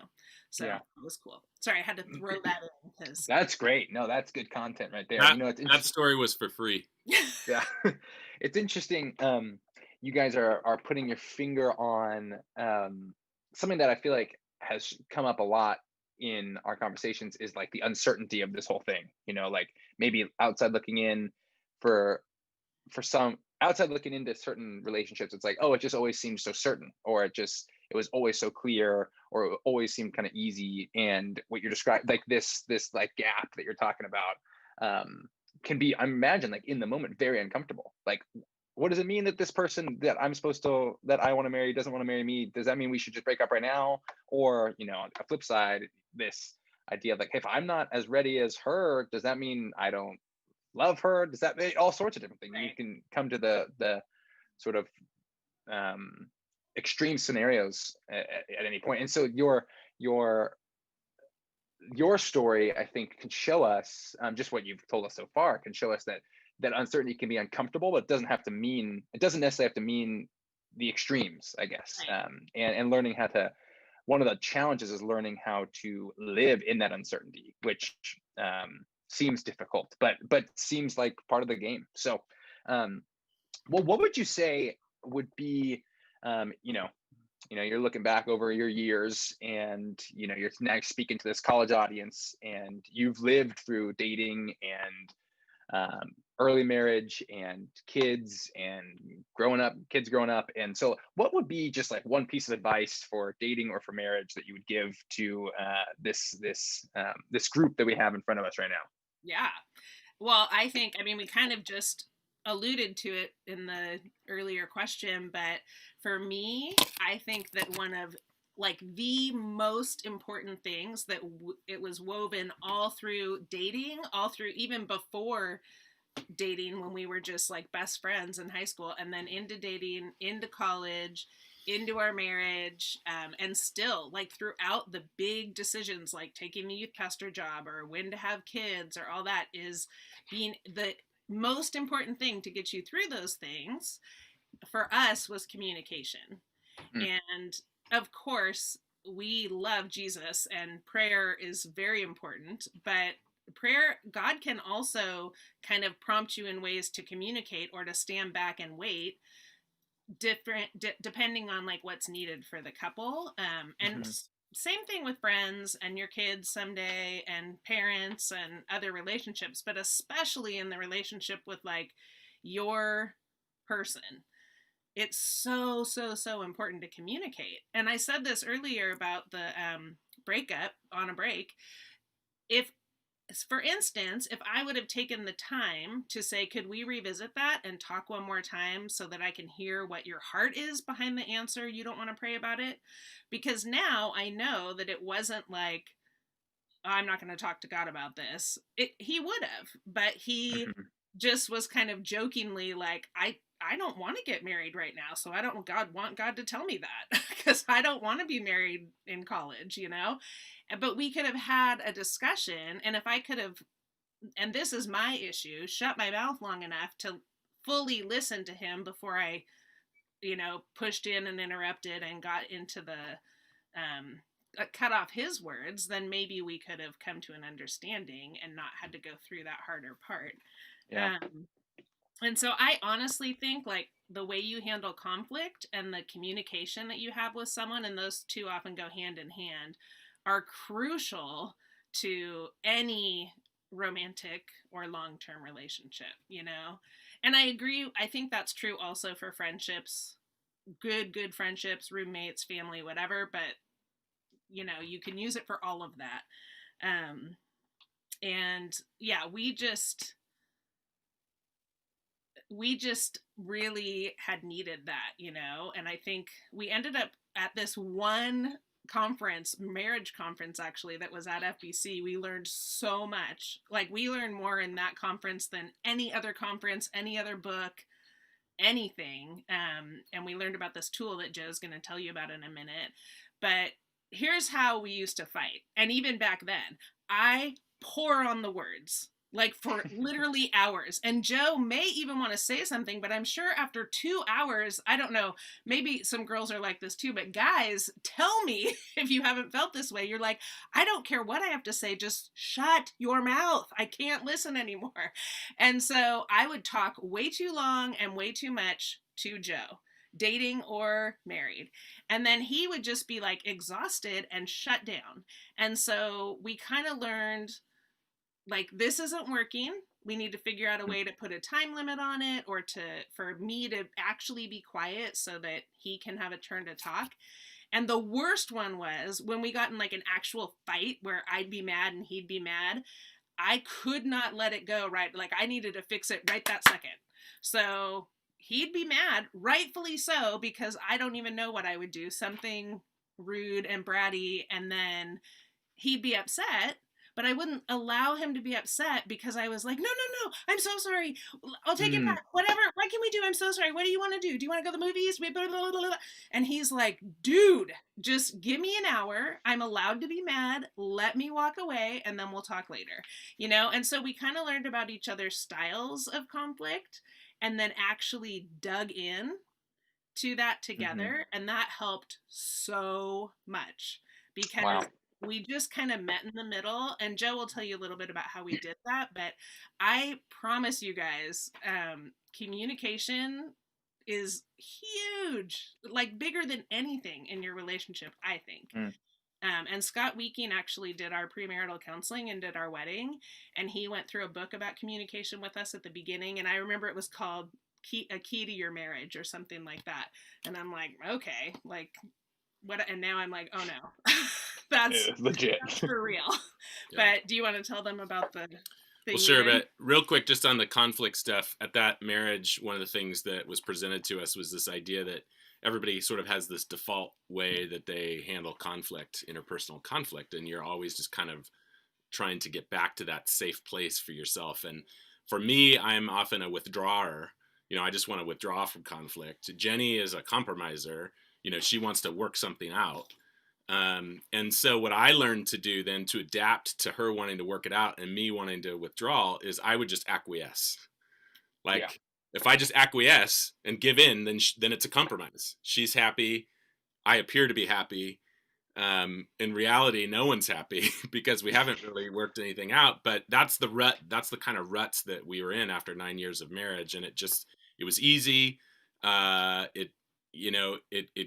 E: So
C: Yeah.
E: it was cool. Sorry, I had to throw that in because
C: That's great. No, that's good content right there.
D: That story was for free.
C: Yeah. It's interesting. You guys are putting your finger on something that I feel like has come up a lot in our conversations is like the uncertainty of this whole thing. Like maybe outside looking in for some outside looking into certain relationships, it's like, oh, it just always seems so certain, or it was always so clear, or it always seemed kind of easy. And what you're describing, like this like gap that you're talking about, can be, I imagine, like in the moment, very uncomfortable. Like, what does it mean that this person that I want to marry doesn't want to marry me? Does that mean we should just break up right now? Or, a flip side, this idea of like, hey, if I'm not as ready as her, does that mean I don't love her? Does that mean all sorts of different things? Right. You can come to the sort of extreme scenarios at any point. And so your story, I think, can show us, just what you've told us so far, can show us that uncertainty can be uncomfortable, but it doesn't necessarily have to mean the extremes, I guess.
E: Right.
C: And learning how to, one of the challenges is learning how to live in that uncertainty, which seems difficult, but seems like part of the game. So, well, what would you say would be, you're looking back over your years, and you're now speaking to this college audience, and you've lived through dating and early marriage and kids growing up. And so what would be just like one piece of advice for dating or for marriage that you would give to this group that we have in front of us right now?
E: Yeah. Well, I mean, we kind of just alluded to it in the earlier question, but for me, I think that one of like the most important things that it was woven all through dating, all through even before dating, when we were just like best friends in high school, and then into dating, into college, into our marriage, and still like throughout the big decisions like taking the youth pastor job or when to have kids or all that, is being the most important thing to get you through those things for us was communication. And of course we love Jesus and prayer is very important, but prayer, God can also kind of prompt you in ways to communicate or to stand back and wait, depending on like what's needed for the couple. And same thing with friends and your kids someday and parents and other relationships, but especially in the relationship with like your person. It's so important to communicate. And I said this earlier about the breakup on a break, if, for instance, if I would have taken the time to say, could we revisit that and talk one more time so that I can hear what your heart is behind the answer you don't want to pray about it? Because now I know that it wasn't like, I'm not going to talk to God about this. He would have, but he just was kind of jokingly like, I don't want to get married right now, so I don't want God to tell me that because I don't want to be married in college, you know? But we could have had a discussion, and if I could have, and this is my issue, shut my mouth long enough to fully listen to him before I, you know, pushed in and interrupted and got into the, cut off his words, then maybe we could have come to an understanding and not had to go through that harder part.
C: Yeah.
E: And so I honestly think like the way you handle conflict and the communication that you have with someone, and those two often go hand in hand, are crucial to any romantic or long-term relationship, you know? And I agree. I think that's true also for friendships, good friendships, roommates, family, whatever, but you know, you can use it for all of that. And yeah, we just really had needed that, you know? And I think we ended up at this one conference, marriage conference actually, that was at FBC. We learned so much. Like we learned more in that conference than any other conference, any other book, anything. And we learned about this tool that Joe's going to tell you about in a minute. But here's how we used to fight. And even back then, I pour on the words like for literally hours. And Joe may even want to say something, but I'm sure after 2 hours, I don't know, maybe some girls are like this too, but guys, tell me if you haven't felt this way. You're like, I don't care what I have to say, just shut your mouth. I can't listen anymore. And so I would talk way too long and way too much to Joe, dating or married. And then he would just be like exhausted and shut down. And so we kind of learned like, this isn't working. We need to figure out a way to put a time limit on it, or for me to actually be quiet so that he can have a turn to talk. And the worst one was when we got in like an actual fight where I'd be mad and he'd be mad. I could not let it go, right? Like I needed to fix it right that second. So he'd be mad, rightfully so, because I don't even know what I would do, something rude and bratty, and then he'd be upset. But I wouldn't allow him to be upset because I was like, no, I'm so sorry. I'll take it back. Whatever. What can we do? I'm so sorry. What do you want to do? Do you want to go to the movies? And he's like, dude, just give me an hour. I'm allowed to be mad. Let me walk away and then we'll talk later. You know? And so we kind of learned about each other's styles of conflict and then actually dug in to that together. And that helped so much because we just kind of met in the middle, and Joe will tell you a little bit about how we did that, but I promise you guys, communication is huge, like bigger than anything in your relationship, I think. And Scott Weeking actually did our premarital counseling and did our wedding, and he went through a book about communication with us at the beginning, and I remember it was called A Key to Your Marriage or something like that, and I'm like, okay, like, what? And now I'm like, oh no. That's legit. That's for real. Yeah. But do you want to tell them about the thing?
D: Well, sure. But real quick, just on the conflict stuff, at that marriage, one of the things that was presented to us was this idea that everybody sort of has this default way that they handle conflict, interpersonal conflict, and you're always just kind of trying to get back to that safe place for yourself. And for me, I'm often a withdrawer. You know, I just want to withdraw from conflict. Jenny is a compromiser. You know, she wants to work something out. And so what I learned to do then to adapt to her wanting to work it out and me wanting to withdraw is I would just acquiesce. Like if I just acquiesce and give in, then it's a compromise. She's happy. I appear to be happy. In reality, no one's happy because we haven't really worked anything out, but that's the rut. That's the kind of ruts that we were in after 9 years of marriage. And it was easy. It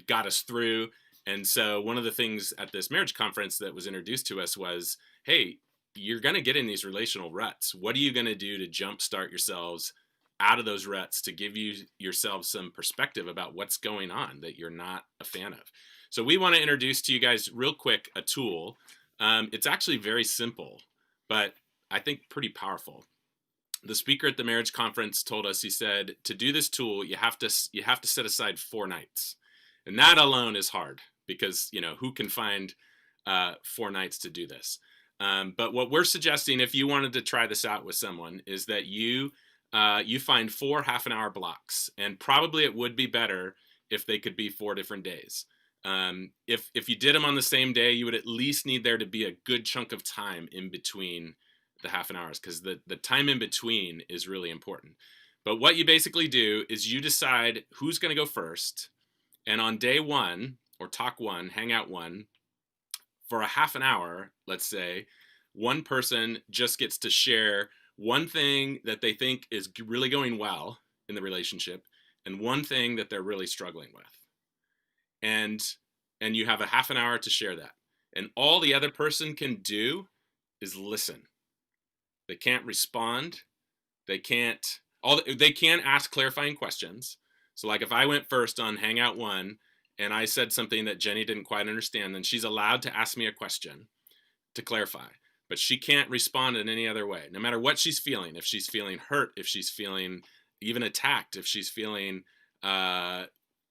D: got us through. And so one of the things at this marriage conference that was introduced to us was, hey, you're going to get in these relational ruts. What are you going to do to jumpstart yourselves out of those ruts to give yourselves some perspective about what's going on that you're not a fan of? So we want to introduce to you guys real quick a tool. It's actually very simple, but I think pretty powerful. The speaker at the marriage conference told us, he said, to do this tool, you have to set aside 4 nights. And that alone is hard because, who can find 4 nights to do this? But what we're suggesting, if you wanted to try this out with someone, is that you find 4 half-an-hour blocks. And probably it would be better if they could be 4 different days. If you did them on the same day, you would at least need there to be a good chunk of time in between the half-an hours, because the time in between is really important. But what you basically do is you decide who's going to go first. And on day 1, or talk 1, hangout 1, for a half an hour, let's say, one person just gets to share one thing that they think is really going well in the relationship and one thing that they're really struggling with. And you have a half an hour to share that. And all the other person can do is listen. They can't respond. They can ask clarifying questions. So like if I went first on Hangout 1 and I said something that Jenny didn't quite understand, then she's allowed to ask me a question to clarify. But she can't respond in any other way, no matter what she's feeling. If she's feeling hurt, if she's feeling even attacked, if she's feeling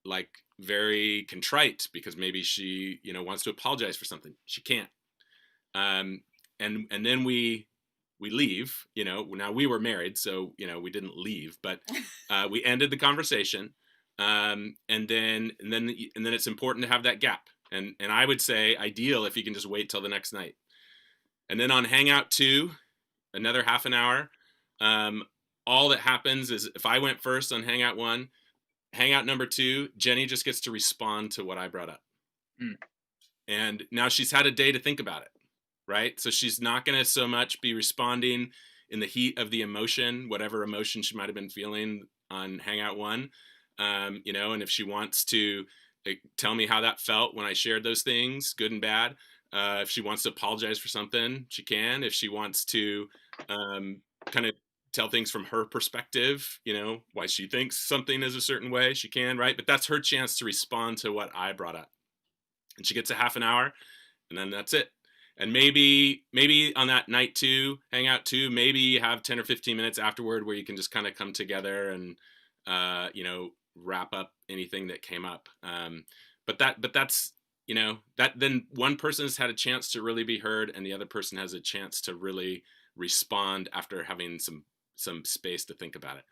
D: like very contrite because maybe she wants to apologize for something, she can't. And then we leave. Now we were married, so we didn't leave, but we ended the conversation. And then it's important to have that gap. And I would say ideal if you can just wait till the next night. And then on Hangout 2, another half an hour. All that happens is if I went first on Hangout 1, Hangout number 2, Jenny just gets to respond to what I brought up. And now she's had a day to think about it, right? So she's not going to so much be responding in the heat of the emotion, whatever emotion she might have been feeling on Hangout 1. And if she wants to tell me how that felt when I shared those things, good and bad. If she wants to apologize for something, she can. If she wants to kind of tell things from her perspective, why she thinks something is a certain way, she can, right? But that's her chance to respond to what I brought up. And she gets a half an hour, and then that's it. And maybe on that night 2, Hangout 2, maybe you have 10 or 15 minutes afterward where you can just kind of come together and, wrap up anything that came up. But that's, that then one person has had a chance to really be heard and the other person has a chance to really respond after having some space to think about it.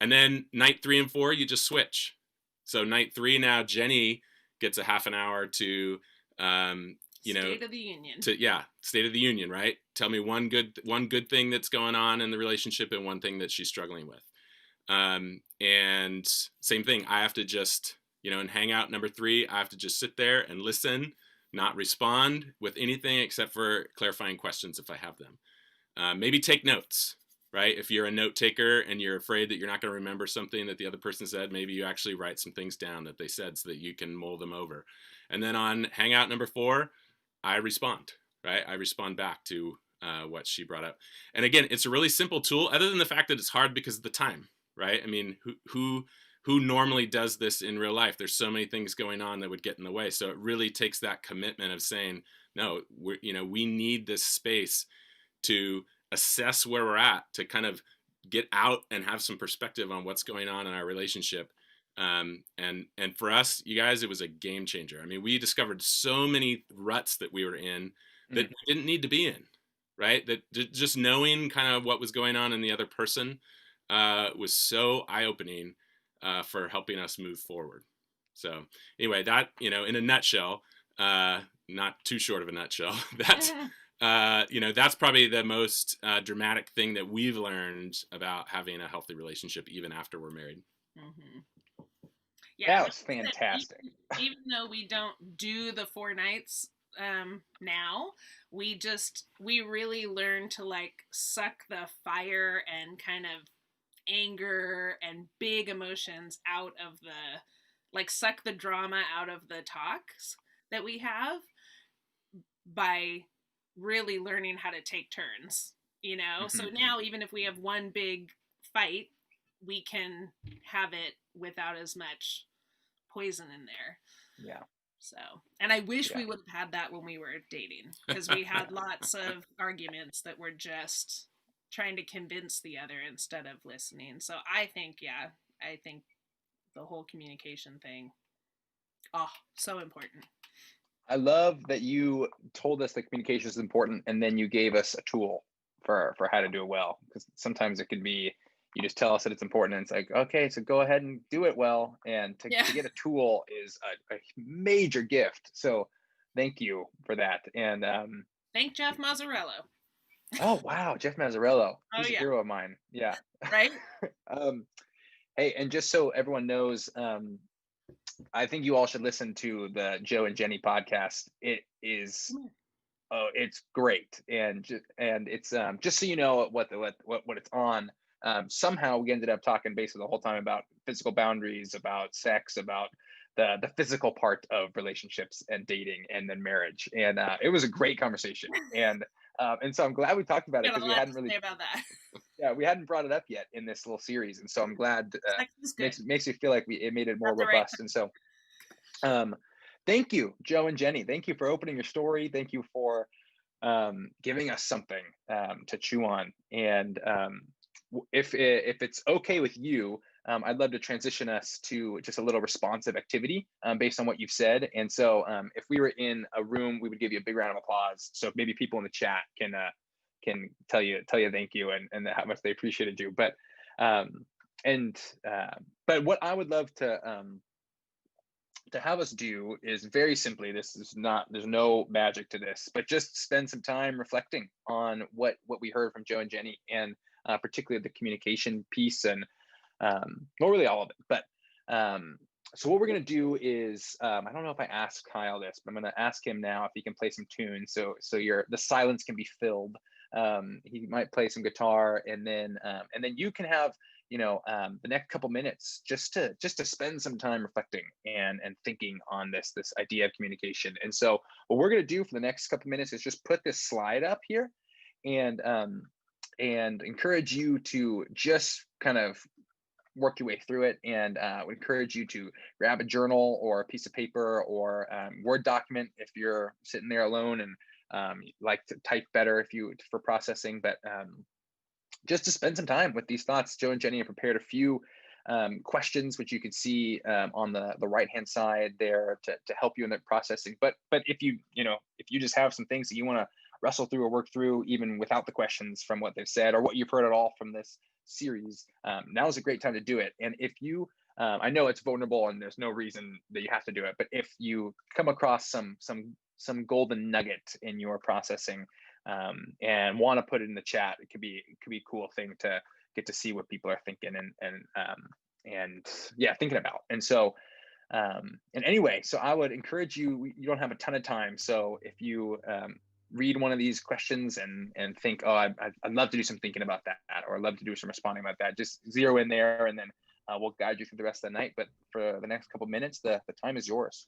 D: And then night 3 and 4, you just switch. So night 3, now Jenny gets a half an hour to,
E: State of the Union.
D: State of the Union, right? Tell me one good thing that's going on in the relationship and one thing that she's struggling with. And same thing, I have to just, in Hangout number 3, I have to just sit there and listen, not respond with anything except for clarifying questions if I have them. Maybe take notes, right? If you're a note taker and you're afraid that you're not going to remember something that the other person said, maybe you actually write some things down that they said so that you can mull them over. And then on Hangout number 4, I respond, right? I respond back to what she brought up. And again, it's a really simple tool, other than the fact that it's hard because of the time, right? I mean, who normally does this in real life? There's so many things going on that would get in the way. So it really takes that commitment of saying, no, we need this space to assess where we're at, to kind of get out and have some perspective on what's going on in our relationship. And for us, you guys, it was a game changer. I mean, we discovered so many ruts that we were in that we didn't need to be in, right? That just knowing kind of what was going on in the other person was so eye-opening for helping us move forward. So anyway, that, in a nutshell, not too short of a nutshell, that's, that's probably the most dramatic thing that we've learned about having a healthy relationship, even after we're married.
E: Mm-hmm. Yeah,
C: that was fantastic.
E: Even though we don't do the 4 nights now, we really learn to like suck the fire and kind of anger and big emotions out of suck the drama out of the talks that we have by really learning how to take turns, So now even if we have one big fight, we can have it without as much poison in there.
C: Yeah.
E: So, and I wish
C: Yeah.
E: we would have had that when we were dating, because we had lots of arguments that were just trying to convince the other instead of listening. So I think, yeah, I think the whole communication thing, oh, so important.
C: I love that you told us that communication is important, and then you gave us a tool for how to do it well. Because sometimes it can be you just tell us that it's important, and it's like, okay, so go ahead and do it well. And
E: Yeah.
C: to get a tool is a major gift. So thank you for that. And
E: Thank Jeff Mazzarello.
C: oh wow, Jeff Mazzarello,
E: Oh,
C: he's a
E: yeah.
C: hero of mine. Yeah.
E: Right?
C: Hey, and just so everyone knows, I think you all should listen to the Joe and Jenny podcast. It is, oh, it's great, and it's just so you know what it's on. Somehow we ended up talking basically the whole time about physical boundaries, about sex, about the physical part of relationships and dating, and then marriage. And it was a great conversation. And so I'm glad we talked about it,
E: Got a
C: because we
E: lot
C: hadn't
E: to
C: really,
E: say about that.
C: yeah, we hadn't brought it up yet in this little series. And so I'm glad
E: Sex is good.
C: makes me feel like it made it more
E: At the right
C: robust. And so thank you, Joe and Jenny. Thank you for opening your story. Thank you for giving us something to chew on. And if it's okay with you, I'd love to transition us to just a little responsive activity based on what you've said. And so if we were in a room, we would give you a big round of applause. So maybe people in the chat can tell you thank you and how much they appreciated you. But but what I would love to have us do is very simply, this is not, there's no magic to this, but just spend some time reflecting on what we heard from Joe and Jenny, and particularly the communication piece, and well, really all of it. But so what we're going to do is, I don't know if I asked Kyle this, but I'm going to ask him now if he can play some tunes, so the silence can be filled. He might play some guitar, and then you can have the next couple minutes just to spend some time reflecting and thinking on this idea of communication. And so what we're going to do for the next couple minutes is just put this slide up here, and encourage you to just kind of work your way through it, and would encourage you to grab a journal or a piece of paper or Word document if you're sitting there alone and like to type better for processing. But just to spend some time with these thoughts. Joe and Jenny have prepared a few questions, which you can see on the right hand side there to help you in that processing. But if you just have some things that you want to wrestle through or work through, even without the questions from what they've said or what you've heard at all from this series, now is a great time to do it. And if you I know it's vulnerable and there's no reason that you have to do it, but if you come across some golden nugget in your processing and want to put it in the chat, it could be a cool thing to get to see what people are thinking and yeah, thinking about. And so and anyway, so I would encourage you, you don't have a ton of time, so if you read one of these questions and think, oh, I'd love to do some thinking about that, or I'd love to do some responding about that, just zero in there, and then we'll guide you through the rest of the night. But for the next couple minutes, the time is yours.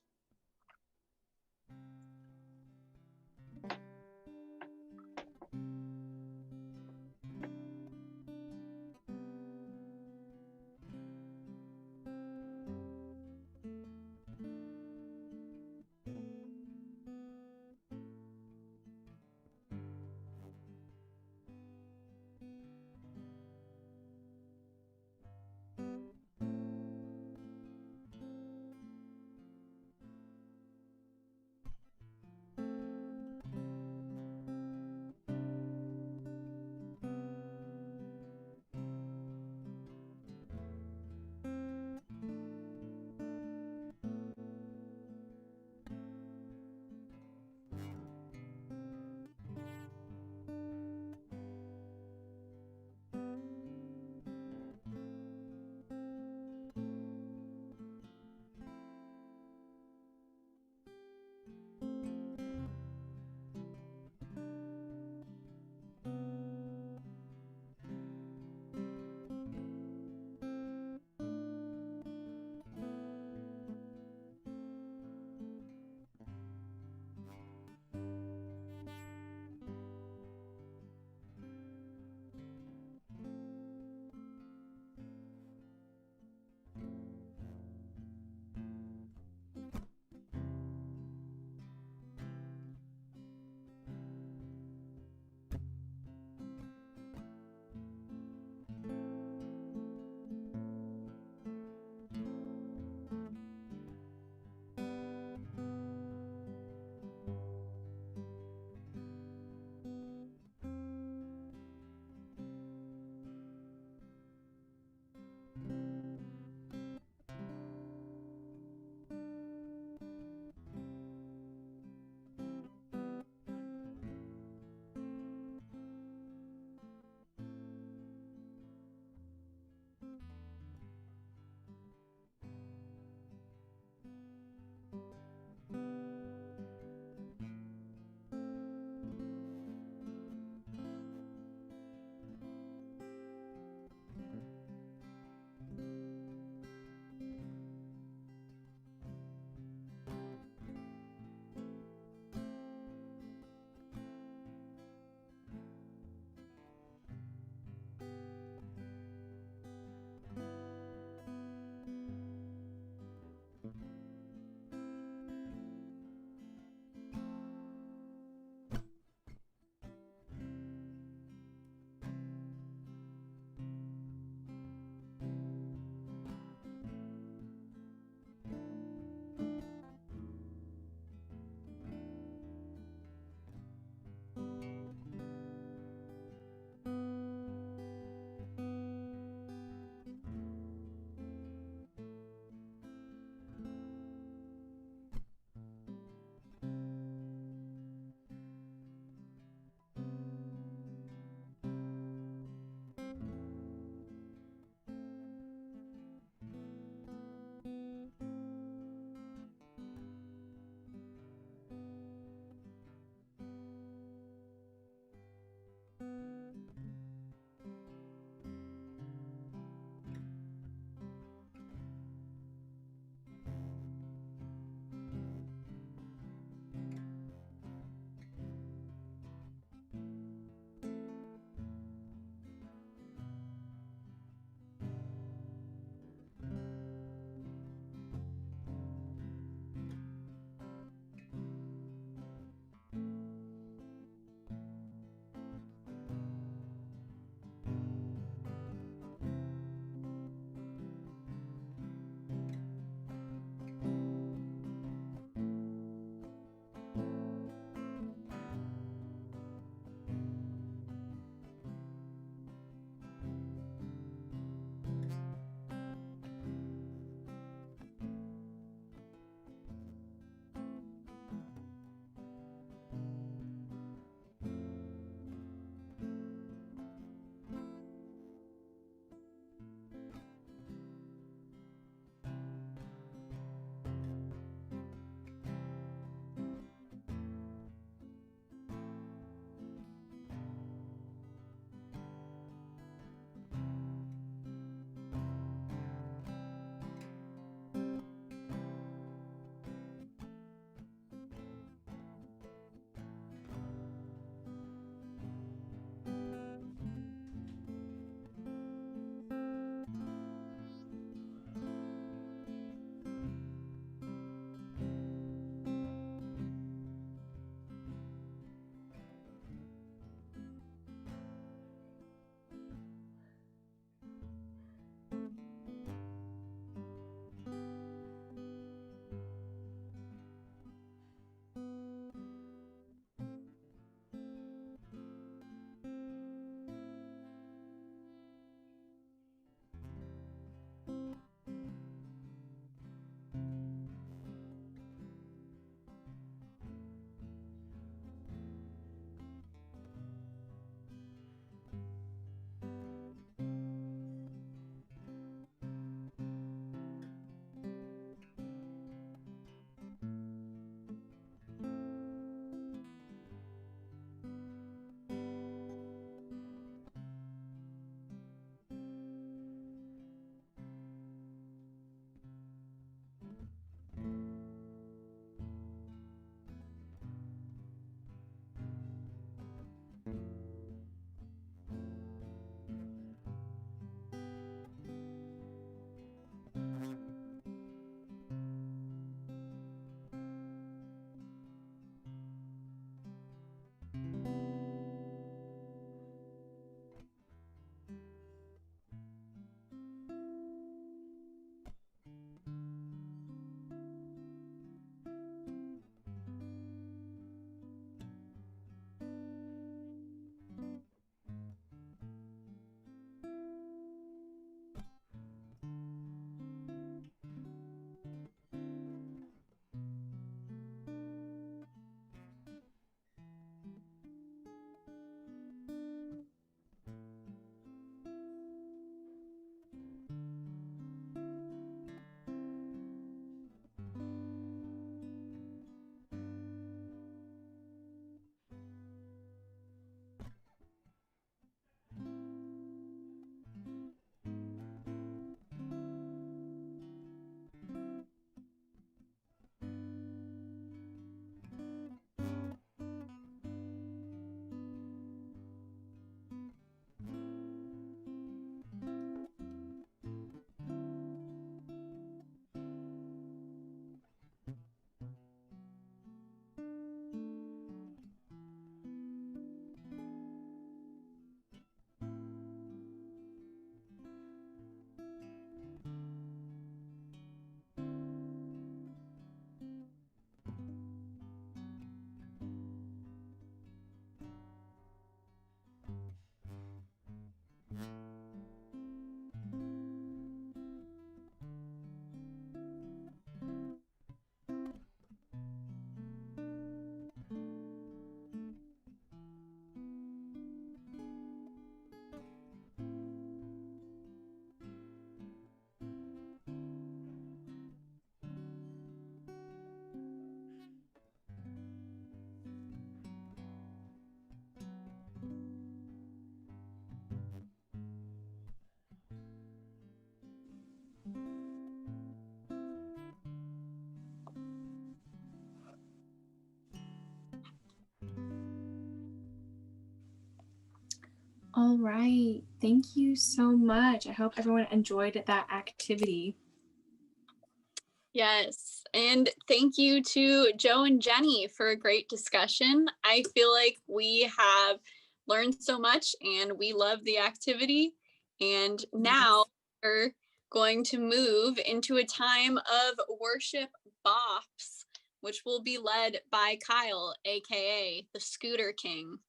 A: All right. Thank you so much. I hope everyone enjoyed that activity.
B: Yes. And thank you to Joe and Jenny for a great discussion. I feel like we have learned so much and we love the activity. And now we're going to move into a time of worship bops, which will be led by Kyle, aka the Scooter King.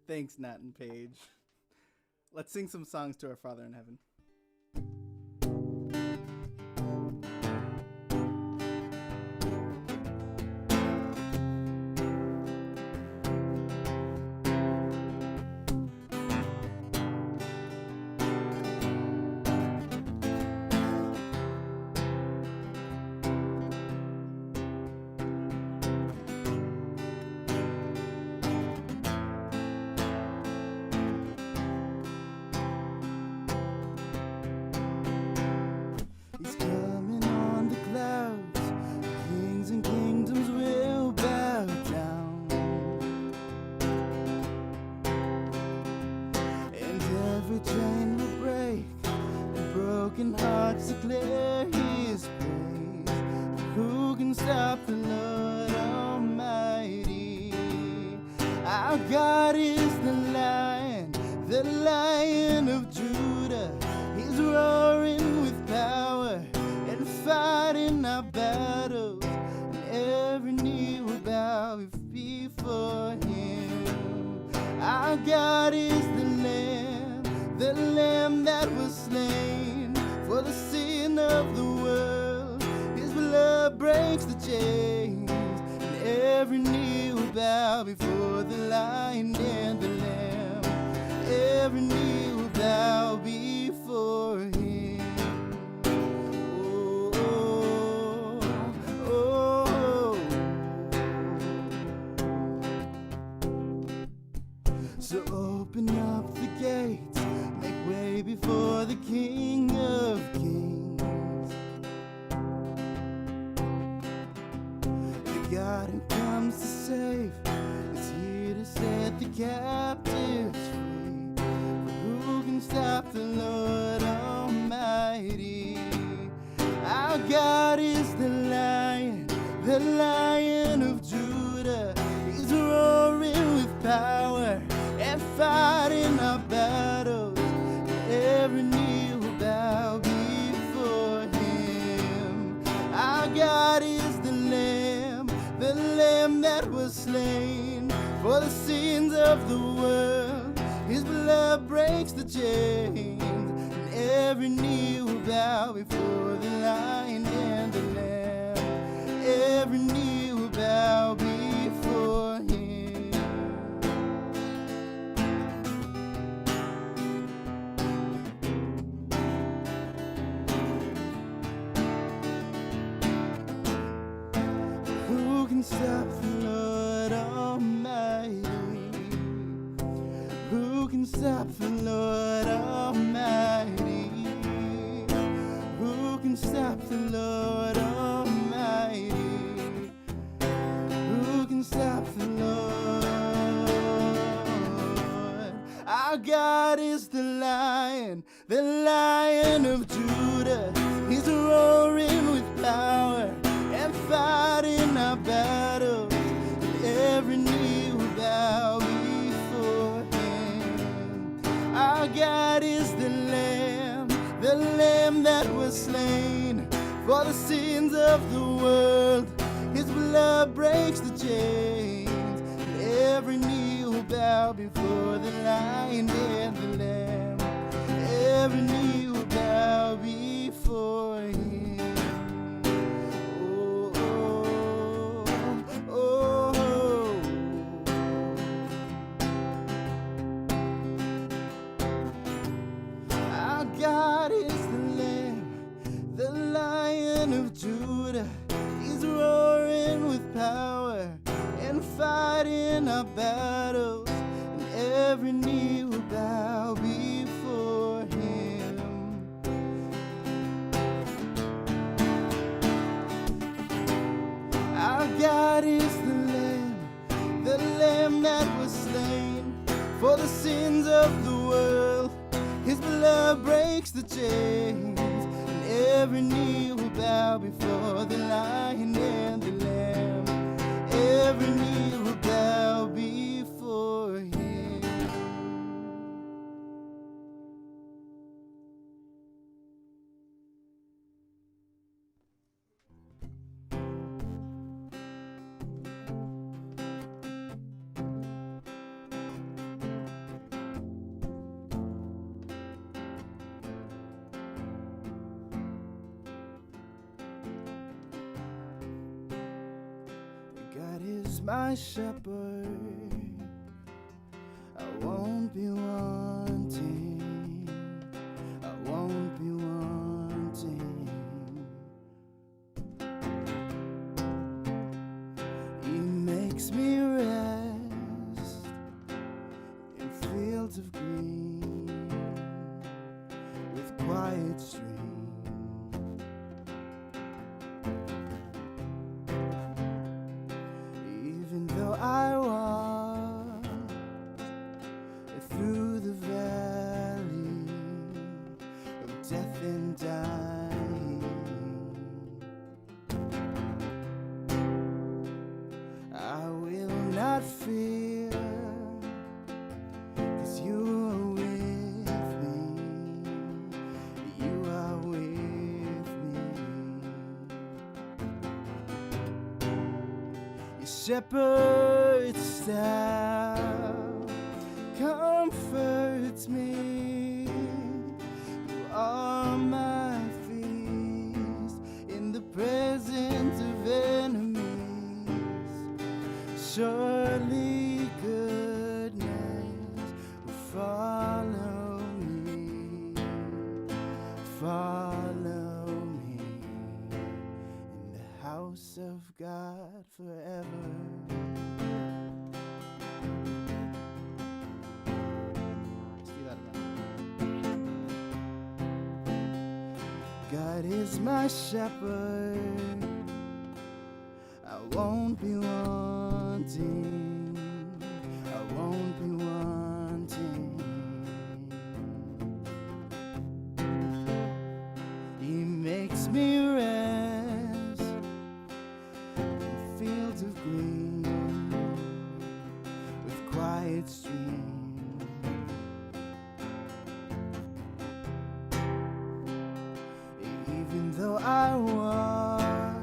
F: Thanks, Nat and Paige. Let's sing some songs to our Father in Heaven. He's coming on the clouds. Kings and kingdoms will bow down, and every chain will break, and broken hearts declare his praise. Who can stop the Lord Almighty? Our God is the Lion of Judah. He's roaring with power and fighting our battles, and every knee will bow before him. Our God is the Lamb that was slain for the sin of the world. His blood breaks the chains, and every knee will bow before the Lion and the Lamb. Every knee will bow before him. Oh, oh, oh. So open up the gates, make way before the King of Kings. The God who comes to save is here to set the captives free. Who can stop the Lord Almighty? Our God is the Lion of Judah. He's roaring with power and fighting our battles. Every knee will bow before him. Our God is the Lamb that was slain for the sins of the world. His blood breaks the chains, and every knee will bow before the Lion and the Lamb. Every knee will bow before him. Who can stop the Lord Almighty? Who can stop the Lord Almighty? Who can stop the Lord Almighty? Who can stop the Lord? Our God is the Lion of Judah. He's roaring with power and fighting our battles, and every knee will bow before him. Our God is the Lamb that was slain for the sins of the world. His blood breaks the chains, and every knee will bow before the Lion and the Lamb. Every knee will bow before him. Oh, oh, oh. Our God is the Lion of Judah. He's roaring with power and fighting our battles, and every knee will bow before him. the chains, and every knee will bow before the Lion and the Lamb. Every knee will bow before him. God is my shepherd, I won't be wanting, I won't be wanting. He makes me rest in fields of green with quiet streams. Even though I walk through the valley of death and dying, I will not fear, 'cause you are with me, you are with me. Your shepherd's staff comforts me. You are my feast in the presence of enemies. Surely goodness will follow me, follow me in the house of God forever. Let's do that again. God is my shepherd, I won't be wanting, I won't be wanting. He makes me rest in fields of green with quiet streams. Even though I walk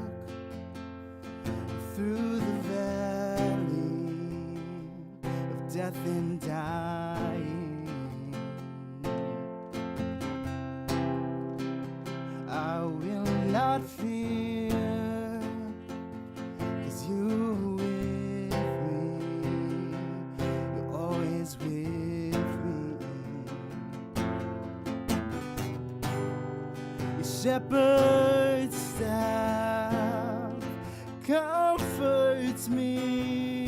F: through the valley of death and dying, I will not fear, 'cause you're with me, you're always with me. Your shepherd's staff comforts me.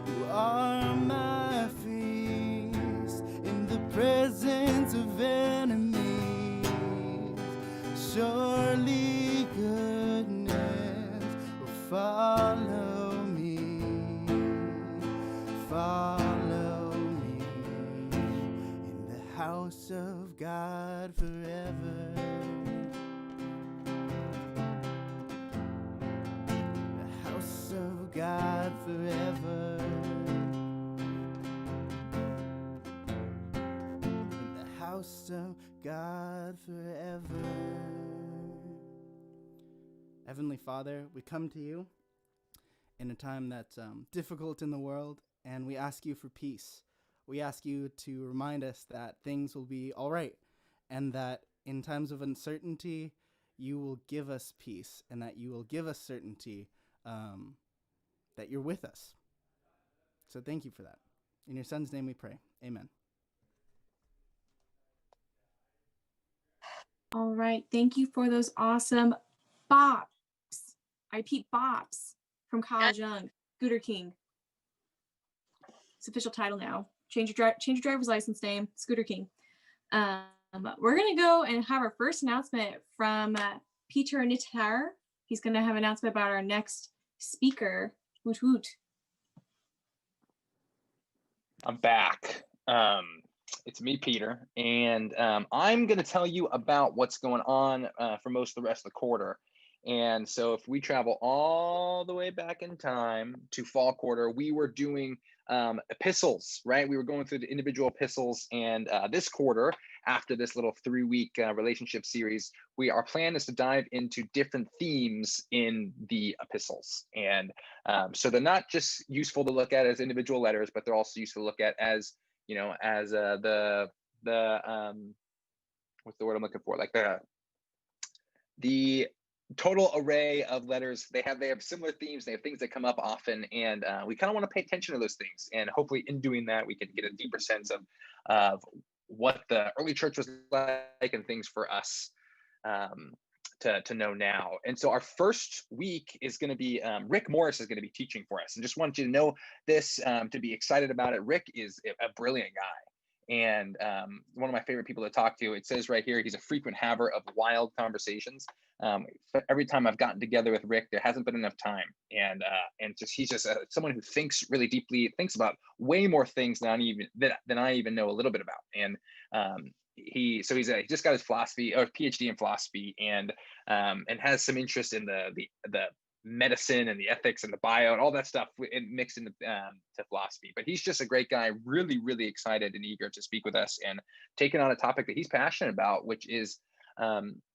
F: You are my feast in the presence of enemies. Surely goodness will follow me, follow me in the house of God forever. The house of God forever. In the house of God forever. Heavenly Father, we come to you in a time that's difficult in the world, and we ask you for peace. We ask you to remind us that things will be all right, and that in times of uncertainty, you will give us peace, and that you will give us certainty that you're with us. So thank you for that. In your Son's name we pray. Amen.
A: All right. Thank you for those awesome bops. I repeat, bops from Kyle Jung, Scooter King. It's official title now. Change your driver's license name, Scooter King. We're gonna go and have our first announcement from Peter Nitar. He's gonna have an announcement about our next speaker. Woot woot.
C: I'm back. It's me, Peter, and I'm going to tell you about what's going on for most of the rest of the quarter. And so, if we travel all the way back in time to fall quarter, we were doing epistles, right? We were going through the individual epistles, and this quarter, after this little 3-week relationship series, our plan is to dive into different themes in the epistles. And so they're not just useful to look at as individual letters, but they're also useful to look at as, as the what's the word I'm looking for? Like the total array of letters. They have similar themes. They have things that come up often, and we kind of want to pay attention to those things. And hopefully, in doing that, we can get a deeper sense of what the early church was like and things for us to know now. And so our first week is going to be Rick Morris is going to be teaching for us. And just want you to know this, to be excited about it. Rick is a brilliant guy, and one of my favorite people to talk to. It says right here, he's a frequent haver of wild conversations. Every time I've gotten together with Rick, there hasn't been enough time, and he's just someone who thinks really deeply, thinks about way more things than I even know a little bit about. And he just got his philosophy or PhD in philosophy, and has some interest in the medicine and the ethics and the bio and all that stuff mixed into to philosophy. But he's just a great guy, really, really excited and eager to speak with us and taking on a topic that he's passionate about, which is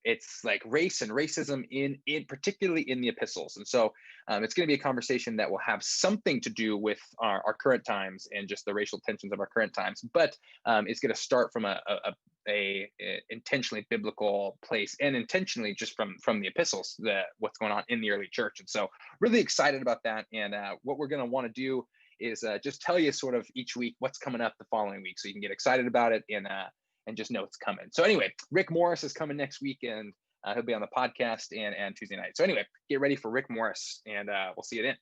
C: it's like race and racism in particularly in the epistles. And so it's going to be a conversation that will have something to do with our current times and just the racial tensions of our current times, but it's going to start from a intentionally biblical place, and intentionally just from the epistles, what's going on in the early church. And so really excited about that. And what we're going to want to do is just tell you sort of each week what's coming up the following week, so you can get excited about it and just know it's coming. So anyway, Rick Morris is coming next week, and he'll be on the podcast and Tuesday night. So anyway, get ready for Rick Morris, and we'll see you then.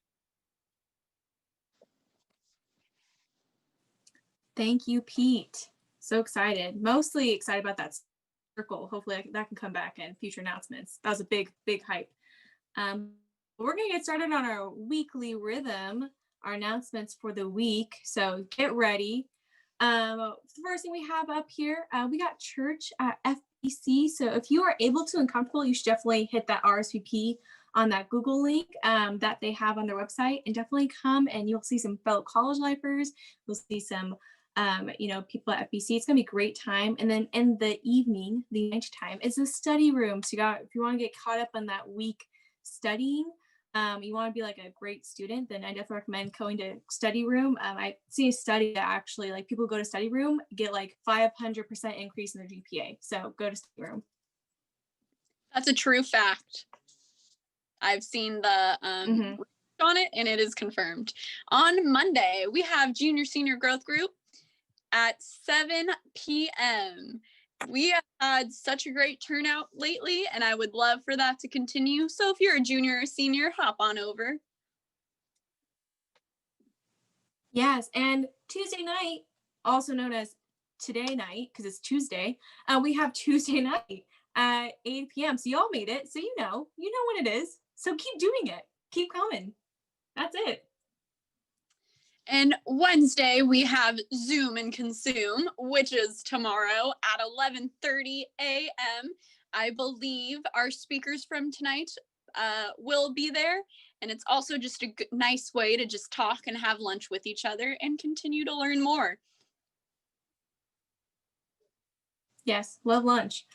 A: Thank you, Pete. So excited. Mostly excited about that circle. Hopefully that can come back in future announcements. That was a big, big hype. We're going to get started on our weekly rhythm, our announcements for the week. So get ready. The first thing we have up here, we got church at FBC. So if you are able to and comfortable, you should definitely hit that RSVP on that Google link that they have on their website, and definitely come, and you'll see some fellow college lifers. You'll see some people at FBC. It's gonna be a great time. And then in the evening, the lunch time, is the study room. So if you want to get caught up on that week studying, you want to be like a great student, then I definitely recommend going to study room. I see a study that actually, like, people who go to study room get like 500% increase in their GPA. So go to study room.
B: That's a true fact. I've seen the on it, and it is confirmed. On Monday, we have junior senior growth group at 7 p.m. We have had such a great turnout lately, and I would love for that to continue. So if you're a junior or senior, hop on over.
A: Yes, and Tuesday night, also known as today night, because it's Tuesday, we have Tuesday night at 8 p.m. So y'all made it, so you know when it is. So keep doing it. Keep coming. That's it.
B: And Wednesday, we have Zoom and Consume, which is tomorrow at 11:30 a.m. I believe our speakers from tonight will be there. And it's also just a nice way to just talk and have lunch with each other and continue to learn more.
A: Yes, love lunch.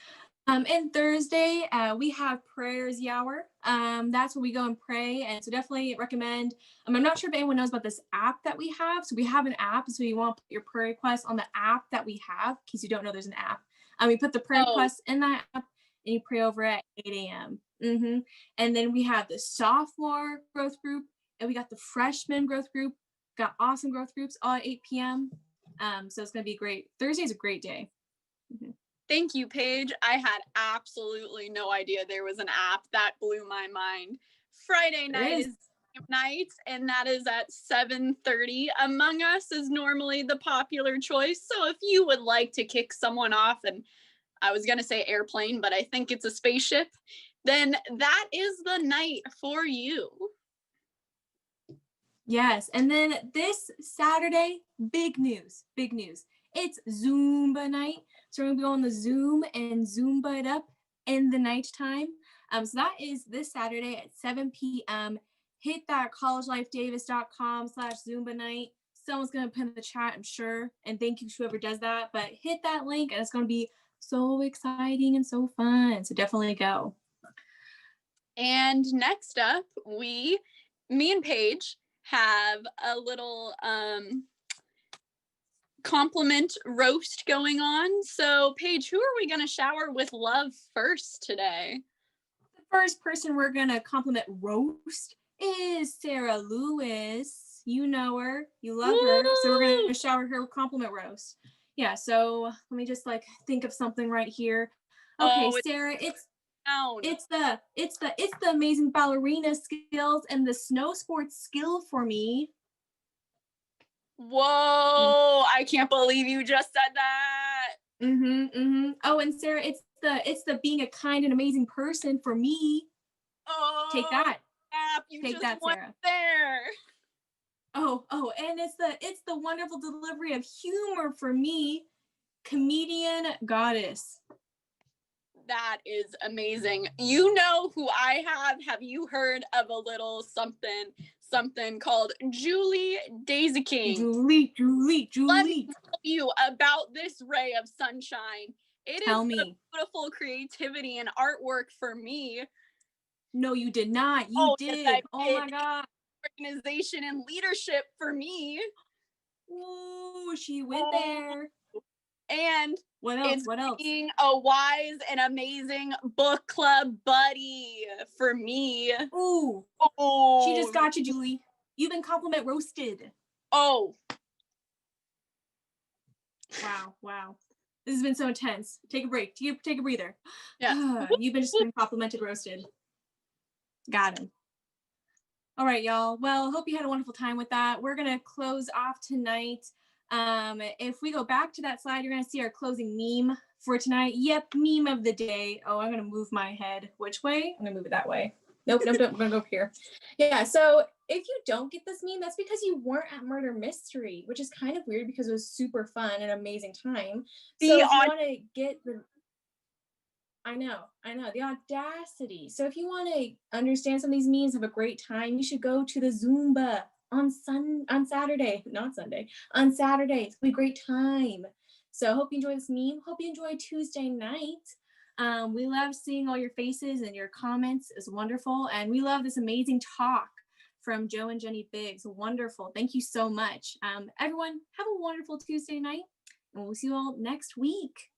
A: And Thursday, we have Prayers Hour. That's where we go and pray. And so definitely recommend, I'm not sure if anyone knows about this app that we have. So we have an app. So you want to put your prayer requests on the app that we have, in case you don't know there's an app. We put the prayer requests in that app, and you pray over at 8 a.m. And then we have the sophomore growth group, and we got the freshman growth group. Got awesome growth groups all at 8 p.m. So it's going to be great. Thursday is a great day.
B: Thank you, Paige. I had absolutely no idea there was an app. That blew my mind. Friday night is night, and that is at 7:30. Among Us is normally the popular choice. So if you would like to kick someone off, and I was going to say airplane, but I think it's a spaceship, then that is the night for you.
A: Yes. And then this Saturday, big news. It's Zumba night. So we're gonna be on the Zoom and Zumba it up in the nighttime. So that is this Saturday at 7 p.m. Hit that collegelifedavis.com/Zumba night. Someone's gonna put in the chat, I'm sure. And thank you to whoever does that. But hit that link and it's gonna be so exciting and so fun. So definitely go.
B: And next up, me and Paige have a little compliment roast going on. So Paige, who are we going to shower with love first today?
A: The first person we're going to compliment roast is Sarah Lewis. You know her, you love her. So we're going to shower her with compliment roast. Yeah, so let me just like think of something right here. Okay, Sarah, it's the amazing ballerina skills and the snow sports skill for me.
B: Whoa, I can't believe you just said that.
A: Oh, and Sarah, it's the being a kind and amazing person for me.
B: Oh,
A: take that.
B: You take just that, went Sarah. There.
A: Oh, and it's the wonderful delivery of humor for me, comedian goddess.
B: That is amazing. You know who I have? Have you heard of a little something called Julie Daisy King?
A: Julie.
B: Let me tell you about this ray of sunshine.
A: Tell me.
B: Beautiful creativity and artwork for me.
A: No, you did not. You did.
B: Yes,
A: oh my God.
B: Organization and leadership for me.
A: Ooh, she went there.
B: And
A: what else? What else?
B: Being a wise and amazing book club buddy for me.
A: Ooh. She just got you, Julie. You've been compliment roasted.
B: Oh.
A: Wow. This has been so intense. Take a break. Take a breather.
B: Yeah.
A: You've been complimented roasted. Got him. All right, y'all. Well, hope you had a wonderful time with that. We're going to close off tonight. If we go back to that slide, you're going to see our closing meme for tonight. Yep, meme of the day. Oh, I'm going to move my head. Which way? I'm going to move it that way. Nope. We're going to go up here. Yeah, so if you don't get this meme, that's because you weren't at Murder Mystery, which is kind of weird because it was super fun and amazing time. So if you want to get the... I know, the audacity. So if you want to understand some of these memes, have a great time, you should go to the Zumba on Saturday, not Sunday, on Saturday. It's gonna be a great time. So hope you enjoy this meme. Hope you enjoy Tuesday night. We love seeing all your faces and your comments is wonderful. And we love this amazing talk from Joe and Jenny Biggs. Wonderful. Thank you so much. Everyone, have a wonderful Tuesday night. And we'll see you all next week.